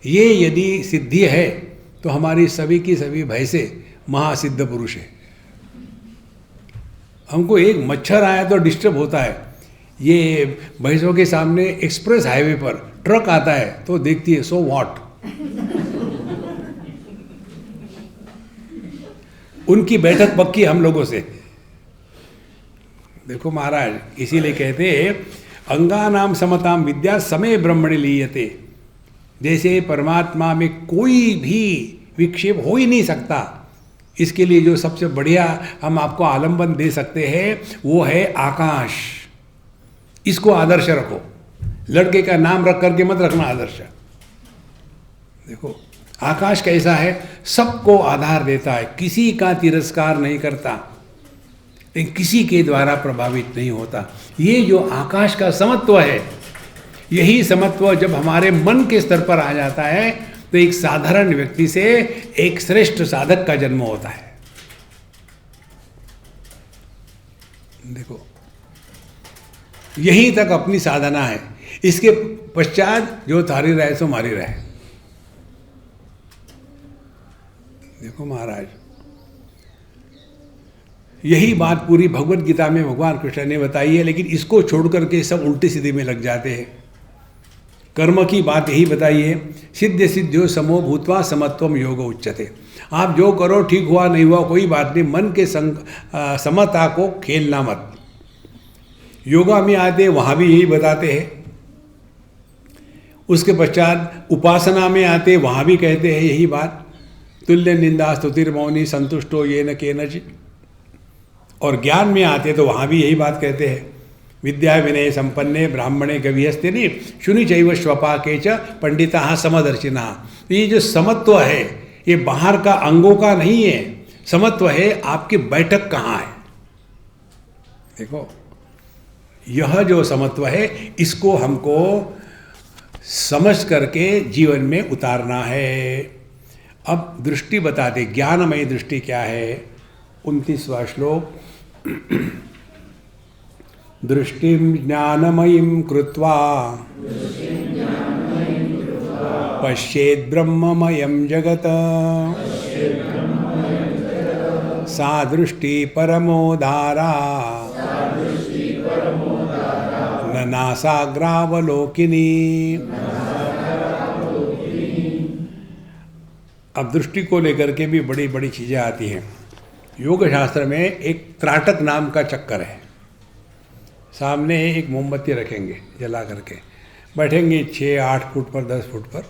ये यदि सिद्धि है तो हमारी सभी की सभी भैंसे महासिद्ध पुरुष है। हमको एक मच्छर आया तो डिस्टर्ब होता है, ये भैंसों के सामने एक्सप्रेस हाईवे पर ट्रक आता है तो देखती है, सो व्हाट। उनकी बैठक पक्की हम लोगों से। देखो महाराज, इसीलिए कहते हैं अंगानाम समताम विद्या समय ब्रह्मणि लीयते। जैसे परमात्मा में कोई भी विक्षेप हो ही नहीं सकता, इसके लिए जो सबसे बढ़िया हम आपको आलंबन दे सकते हैं वो है आकाश। इसको आदर्श रखो, लड़के का नाम रख करके मत रखना आदर्श। देखो आकाश कैसा है, सबको आधार देता है, किसी का तिरस्कार नहीं करता, लेकिन किसी के द्वारा प्रभावित नहीं होता। ये जो आकाश का समत्व है, यही समत्व जब हमारे मन के स्तर पर आ जाता है तो एक साधारण व्यक्ति से एक श्रेष्ठ साधक का जन्म होता है। देखो यहीं तक अपनी साधना है, इसके पश्चात जो थारी रहे सो मारी रहे। देखो महाराज, यही बात पूरी भगवत गीता में भगवान कृष्ण ने बताई है, लेकिन इसको छोड़ करके सब उल्टी सीधी में लग जाते हैं। कर्म की बात यही बताई है, सिद्ध सिद्ध्यो समो भूत्वा समत्वम योग उच्यते। आप जो करो ठीक हुआ नहीं हुआ कोई बात नहीं, मन के समता को खेलना मत। योगा में आते वहाँ भी यही बताते हैं, उसके पश्चात उपासना में आते वहाँ भी कहते हैं यही बात, तुल्य निंदा स्तुतिर्मौनी संतुष्टो ये न केनचित्। और ज्ञान में आते तो वहाँ भी यही बात कहते हैं, विद्या विनय संपन्ने ब्राह्मणे गविहस्तिनि शुनि चैव स्वपाके च पंडिता समदर्शिना। ये जो समत्व है ये बाहर का अंगों का नहीं है, समत्व है आपकी बैठक कहाँ है। देखो यह जो समत्व है इसको हमको समझ करके जीवन में उतारना है। अब दृष्टि बताते, ज्ञानमयी दृष्टि क्या है। 29वां श्लोक, दृष्टिं ज्ञानमयीं कृत्वा पश्येत् ब्रह्ममयं जगत् सा दृष्टि परमोदारा न नासाग्रावलोकिनी। अब दृष्टि को लेकर के भी बड़ी बड़ी चीज़ें आती हैं। योग शास्त्र में एक त्राटक नाम का चक्कर है। सामने एक मोमबत्ती रखेंगे जला करके, बैठेंगे 6-8 फुट पर 10 फुट पर,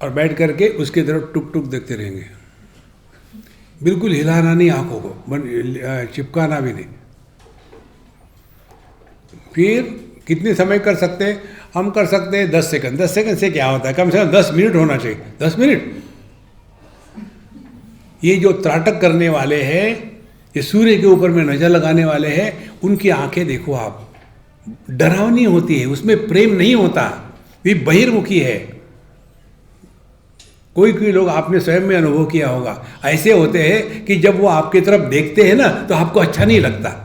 और बैठ करके उसकी तरफ टुक टुक देखते रहेंगे, बिल्कुल हिलाना नहीं, आंखों को चिपकाना भी नहीं। फिर कितने समय कर सकते हैं हम? कर सकते हैं 10 सेकंड। 10 सेकंड से क्या होता है, कम से कम 10 मिनट होना चाहिए। 10 मिनट। ये जो त्राटक करने वाले हैं, ये सूर्य के ऊपर में नजर लगाने वाले हैं, उनकी आंखें देखो आप, डरावनी होती है, उसमें प्रेम नहीं होता, वे बहिर्मुखी है। कोई कोई लोग आपने स्वयं में अनुभव किया होगा, ऐसे होते हैं कि जब वो आपकी तरफ देखते हैं ना तो आपको अच्छा नहीं लगता,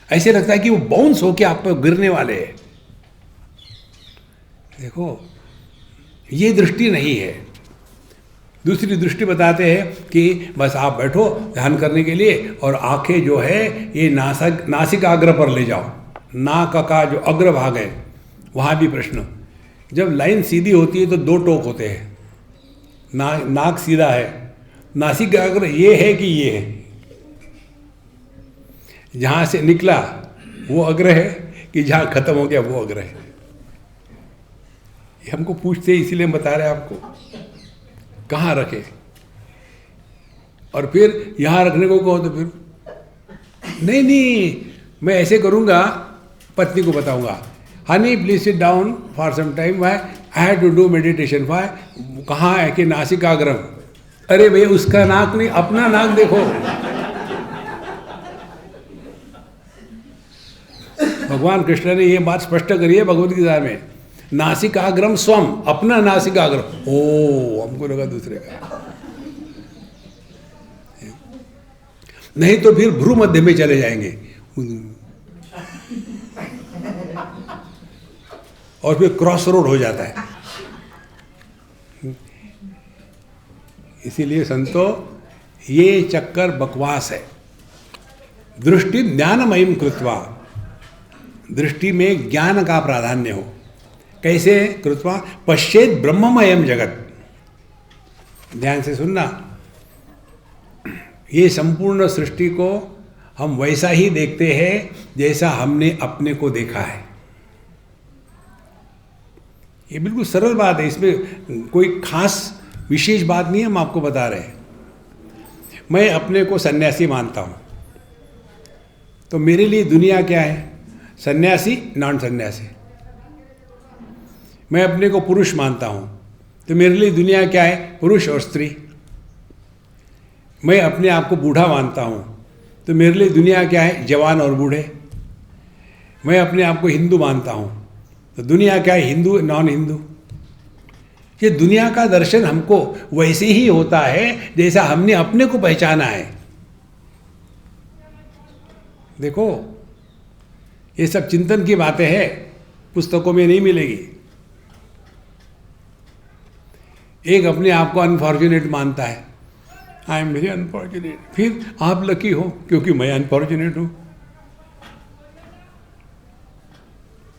ऐसे लगता है कि वो बाउंस होके आप पर गिरने वाले हैं। देखो ये दृष्टि नहीं है। दूसरी दृष्टि बताते हैं कि बस आप बैठो ध्यान करने के लिए और आंखें जो है ये नासिकाग्र पर ले जाओ। नाक का जो अग्र भाग है वहाँ भी प्रश्न, जब लाइन सीधी होती है तो 2 टोक होते हैं, नाक सीधा है, नासिकाग्र ये है कि ये है, जहाँ से निकला वो अग्र है कि जहाँ खत्म हो गया वो अग्र है। ये हमको पूछते हैं, इसीलिए बता रहे हैं आपको कहाँ रखे। और फिर यहाँ रखने को कहो तो फिर नहीं मैं ऐसे करूँगा, पत्नी को बताऊँगा, honey please sit down for some time, why I have to do meditation. Why कहाँ है कि नासिकाग्रम? अरे भैया उसका नाक नहीं, अपना नाक देखो। भगवान कृष्ण ने ये बात स्पष्ट करी है भगवद गीता में, नासिकाग्रम स्वम, अपना नासिकाग्रम। ओ हमको लगा दूसरे का, नहीं तो फिर भ्रू मध्य में चले जाएंगे। और फिर क्रॉस रोड हो जाता है। इसीलिए संतो ये चक्कर बकवास है। दृष्टि ज्ञानमयम कृत्वा, दृष्टि में ज्ञान का प्राधान्य हो। कैसे कृत्वा? पश्चेत ब्रह्ममयम जगत। ध्यान से सुनना, ये संपूर्ण सृष्टि को हम वैसा ही देखते हैं जैसा हमने अपने को देखा है। ये बिल्कुल सरल बात है, इसमें कोई खास विशेष बात नहीं है, हम आपको बता रहे हैं। मैं अपने को सन्यासी मानता हूँ, तो मेरे लिए दुनिया क्या है? सन्यासी, नॉन सन्यासी। मैं अपने को पुरुष मानता हूँ, तो मेरे लिए दुनिया क्या है? पुरुष और स्त्री। मैं अपने आप को बूढ़ा मानता हूँ, तो मेरे लिए दुनिया क्या है? जवान और बूढ़े। मैं अपने आप को हिंदू मानता हूँ, तो दुनिया क्या है? हिंदू, नॉन हिंदू। ये दुनिया का दर्शन हमको वैसे ही होता है जैसा हमने अपने को पहचाना है। देखो, ये सब चिंतन की बातें हैं, पुस्तकों में नहीं मिलेगी। एक अपने आप को अनफॉर्चुनेट मानता है, आई एम वेरी अनफॉर्चुनेट। फिर आप लकी हो क्योंकि मैं अनफॉर्चुनेट हूं।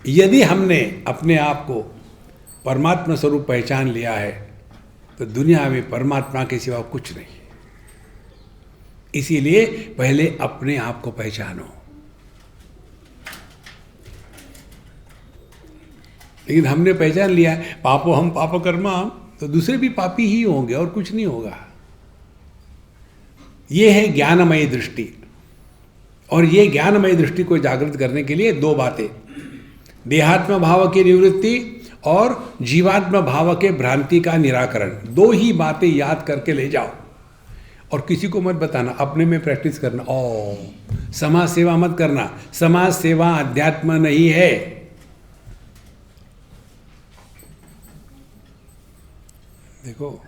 यदि हमने अपने आप को परमात्मा स्वरूप पहचान लिया है, तो दुनिया में परमात्मा के सिवा कुछ नहीं। इसीलिए पहले अपने आप को पहचानो। लेकिन हमने पहचान लिया है, पापो हम पाप कर्मा हम, तो दूसरे भी पापी ही होंगे और कुछ नहीं होगा। ये है ज्ञानमयी दृष्टि। और ये ज्ञानमयी दृष्टि को जागृत करने के लिए दो बातें, देहात्म भाव की निवृत्ति और जीवात्म भाव के भ्रांति का निराकरण। दो ही बातें याद करके ले जाओ और किसी को मत बताना, अपने में प्रैक्टिस करना। समाज सेवा मत करना, समाज सेवा अध्यात्म नहीं है। देखो,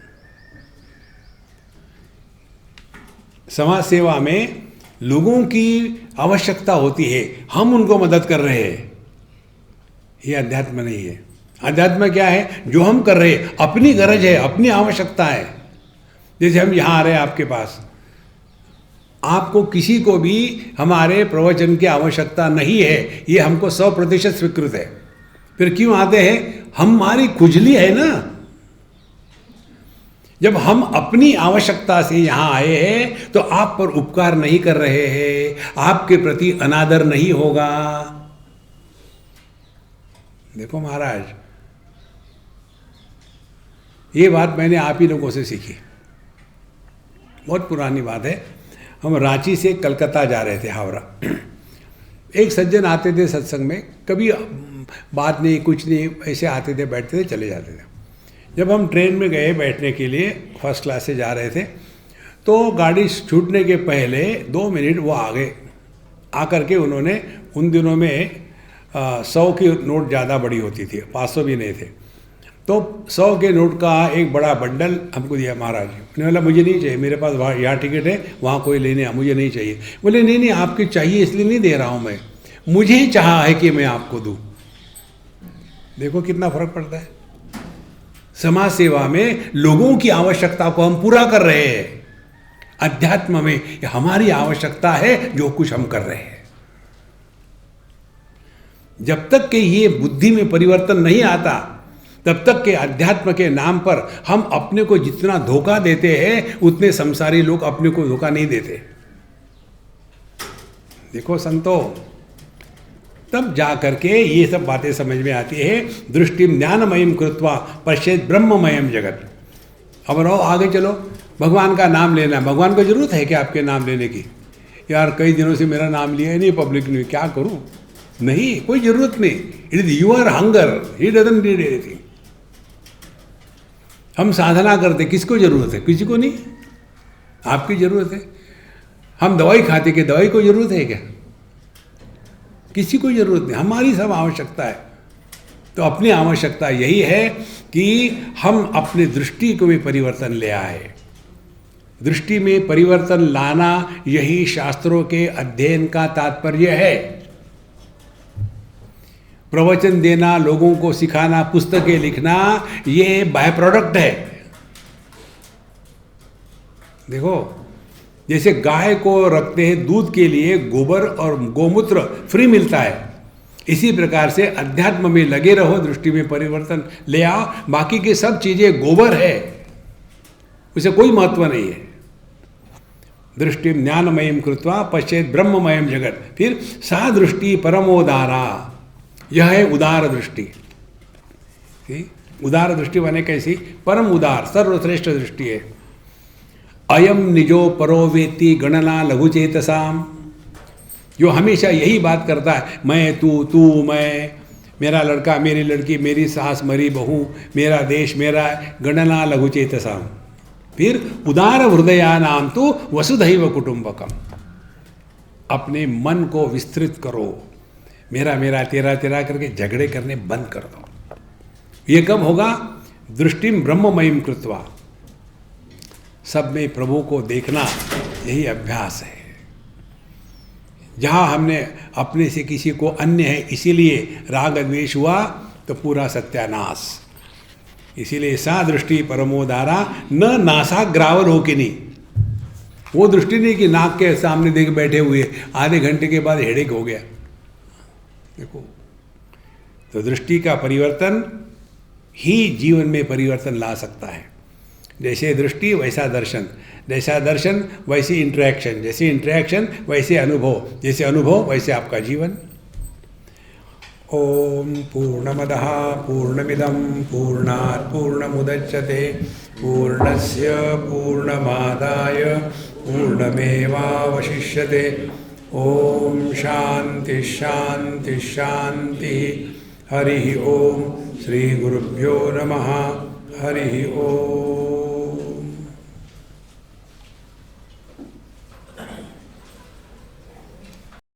समाज सेवा में लोगों की आवश्यकता होती है, हम उनको मदद कर रहे हैं, ये अध्यात्म नहीं है। अध्यात्म क्या है? जो हम कर रहे हैं, अपनी गरज है, अपनी आवश्यकता है। जैसे हम यहाँ आ रहे हैं आपके पास, आपको किसी को भी हमारे प्रवचन की आवश्यकता नहीं है, ये हमको 100% स्वीकृत है। फिर क्यों आते हैं? हमारी खुजली है ना। जब हम अपनी आवश्यकता से यहाँ आए हैं तो आप पर उपकार नहीं कर रहे हैं, आपके प्रति अनादर नहीं होगा। देखो महाराज, ये बात मैंने आप ही लोगों से सीखी, बहुत पुरानी बात है। हम रांची से कलकत्ता जा रहे थे, हावड़ा। एक सज्जन आते थे सत्संग में, कभी बात नहीं कुछ नहीं, ऐसे आते थे, बैठते थे, चले जाते थे। जब हम ट्रेन में गए बैठने के लिए, फर्स्ट क्लास से जा रहे थे, तो गाड़ी छूटने के पहले 2 मिनट वो आ गए। आकर के उन्होंने, उन दिनों में 100 की नोट ज़्यादा बड़ी होती थी, 500 भी नहीं थे, तो 100 के नोट का एक बड़ा बंडल हमको दिया महाराज। मैंने बोला मुझे नहीं चाहिए, मेरे पास वहाँ यहाँ टिकट है, वहाँ कोई लेने, मुझे नहीं चाहिए। बोले नहीं नहीं, आपकी चाहिए इसलिए नहीं दे रहा हूँ मैं, मुझे चाहा है कि मैं आपको दूँ। देखो कितना फर्क पड़ता है। समाज सेवा में लोगों की आवश्यकता को हम पूरा कर रहे हैं, अध्यात्म में ये हमारी आवश्यकता है जो कुछ हम कर रहे हैं। जब तक कि ये बुद्धि में परिवर्तन नहीं आता, तब तक के अध्यात्म के नाम पर हम अपने को जितना धोखा देते हैं, उतने संसारी लोग अपने को धोखा नहीं देते। देखो संतो, तब जा करके ये सब बातें समझ में आती है। दृष्टि ज्ञानमयम कृत्वा पश्चेत ब्रह्ममयम जगत। अब रहो आगे चलो, भगवान का नाम लेना। भगवान को जरूरत है कि आपके नाम लेने की? यार कई दिनों से मेरा नाम लिया ही नहीं पब्लिक ने, क्या करूं? नहीं, कोई जरूरत नहीं। It is your hunger, he doesn't need anything. हम साधना करते, किसको जरूरत है? किसी को नहीं, आपकी जरूरत है। हम दवाई खाते, कि दवाई को जरूरत है क्या? किसी को जरूरत नहीं, हमारी सब आवश्यकता है। तो अपनी आवश्यकता यही है कि हम अपने दृष्टि को भी परिवर्तन ले आए। दृष्टि में परिवर्तन लाना, यही शास्त्रों के अध्ययन का तात्पर्य है। प्रवचन देना, लोगों को सिखाना, पुस्तकें लिखना, ये बाय प्रोडक्ट है। देखो, जैसे गाय को रखते हैं दूध के लिए, गोबर और गोमूत्र फ्री मिलता है, इसी प्रकार से अध्यात्म में लगे रहो, दृष्टि में परिवर्तन ले आओ। बाकी की सब चीजें गोबर है, उसे कोई महत्व नहीं है। दृष्टि ज्ञानमयम कृत्वा पश्चेत ब्रह्ममयम जगत। फिर सा दृष्टि परमोदारा, यह है उदार दृष्टि। उदार दृष्टि बने कैसी? परम उदार, सर्वश्रेष्ठ दृष्टि है। अयम निजो परो वेत्ति गणना लघुचेतसाम, जो हमेशा यही बात करता है, मैं तू मैं, मेरा लड़का मेरी लड़की, मेरी सास मेरी बहू, मेरा देश मेरा, गणना लघुचेतसाम। फिर उदार हृदया नाम तो वसुधैव कुटुंबकम, अपने मन को विस्तृत करो, मेरा मेरा तेरा तेरा करके झगड़े करने बंद कर दो। ये कब होगा? दृष्टिम ब्रह्ममयम कृत्वा, सब में प्रभु को देखना, यही अभ्यास है। जहाँ हमने अपने से किसी को अन्य है इसीलिए राग द्वेष हुआ तो पूरा सत्यानाश। इसीलिए सा दृष्टि परमोदारा, न नासाग्रावल हो कि नहीं, वो दृष्टि नहीं कि नाक के सामने देख बैठे हुए आधे घंटे के बाद हेडेक हो गया। देखो, तो दृष्टि का परिवर्तन ही जीवन में परिवर्तन ला सकता है। जैसे दृष्टि वैसा दर्शन, जैसा दर्शन वैसी इंटरेक्शन, जैसे इंटरेक्शन वैसे अनुभव, जैसे अनुभव वैसे आपका जीवन। ओम पूर्णमदः पूर्णमिदं पूर्णात् पूर्णमुदच्यते पूर्णस्य पूर्णमादाय पूर्णमेवावशिष्यते। ओम शांति शांति शांति। हरि ओम। श्री गुरुभ्यो नमः। हरि ओम।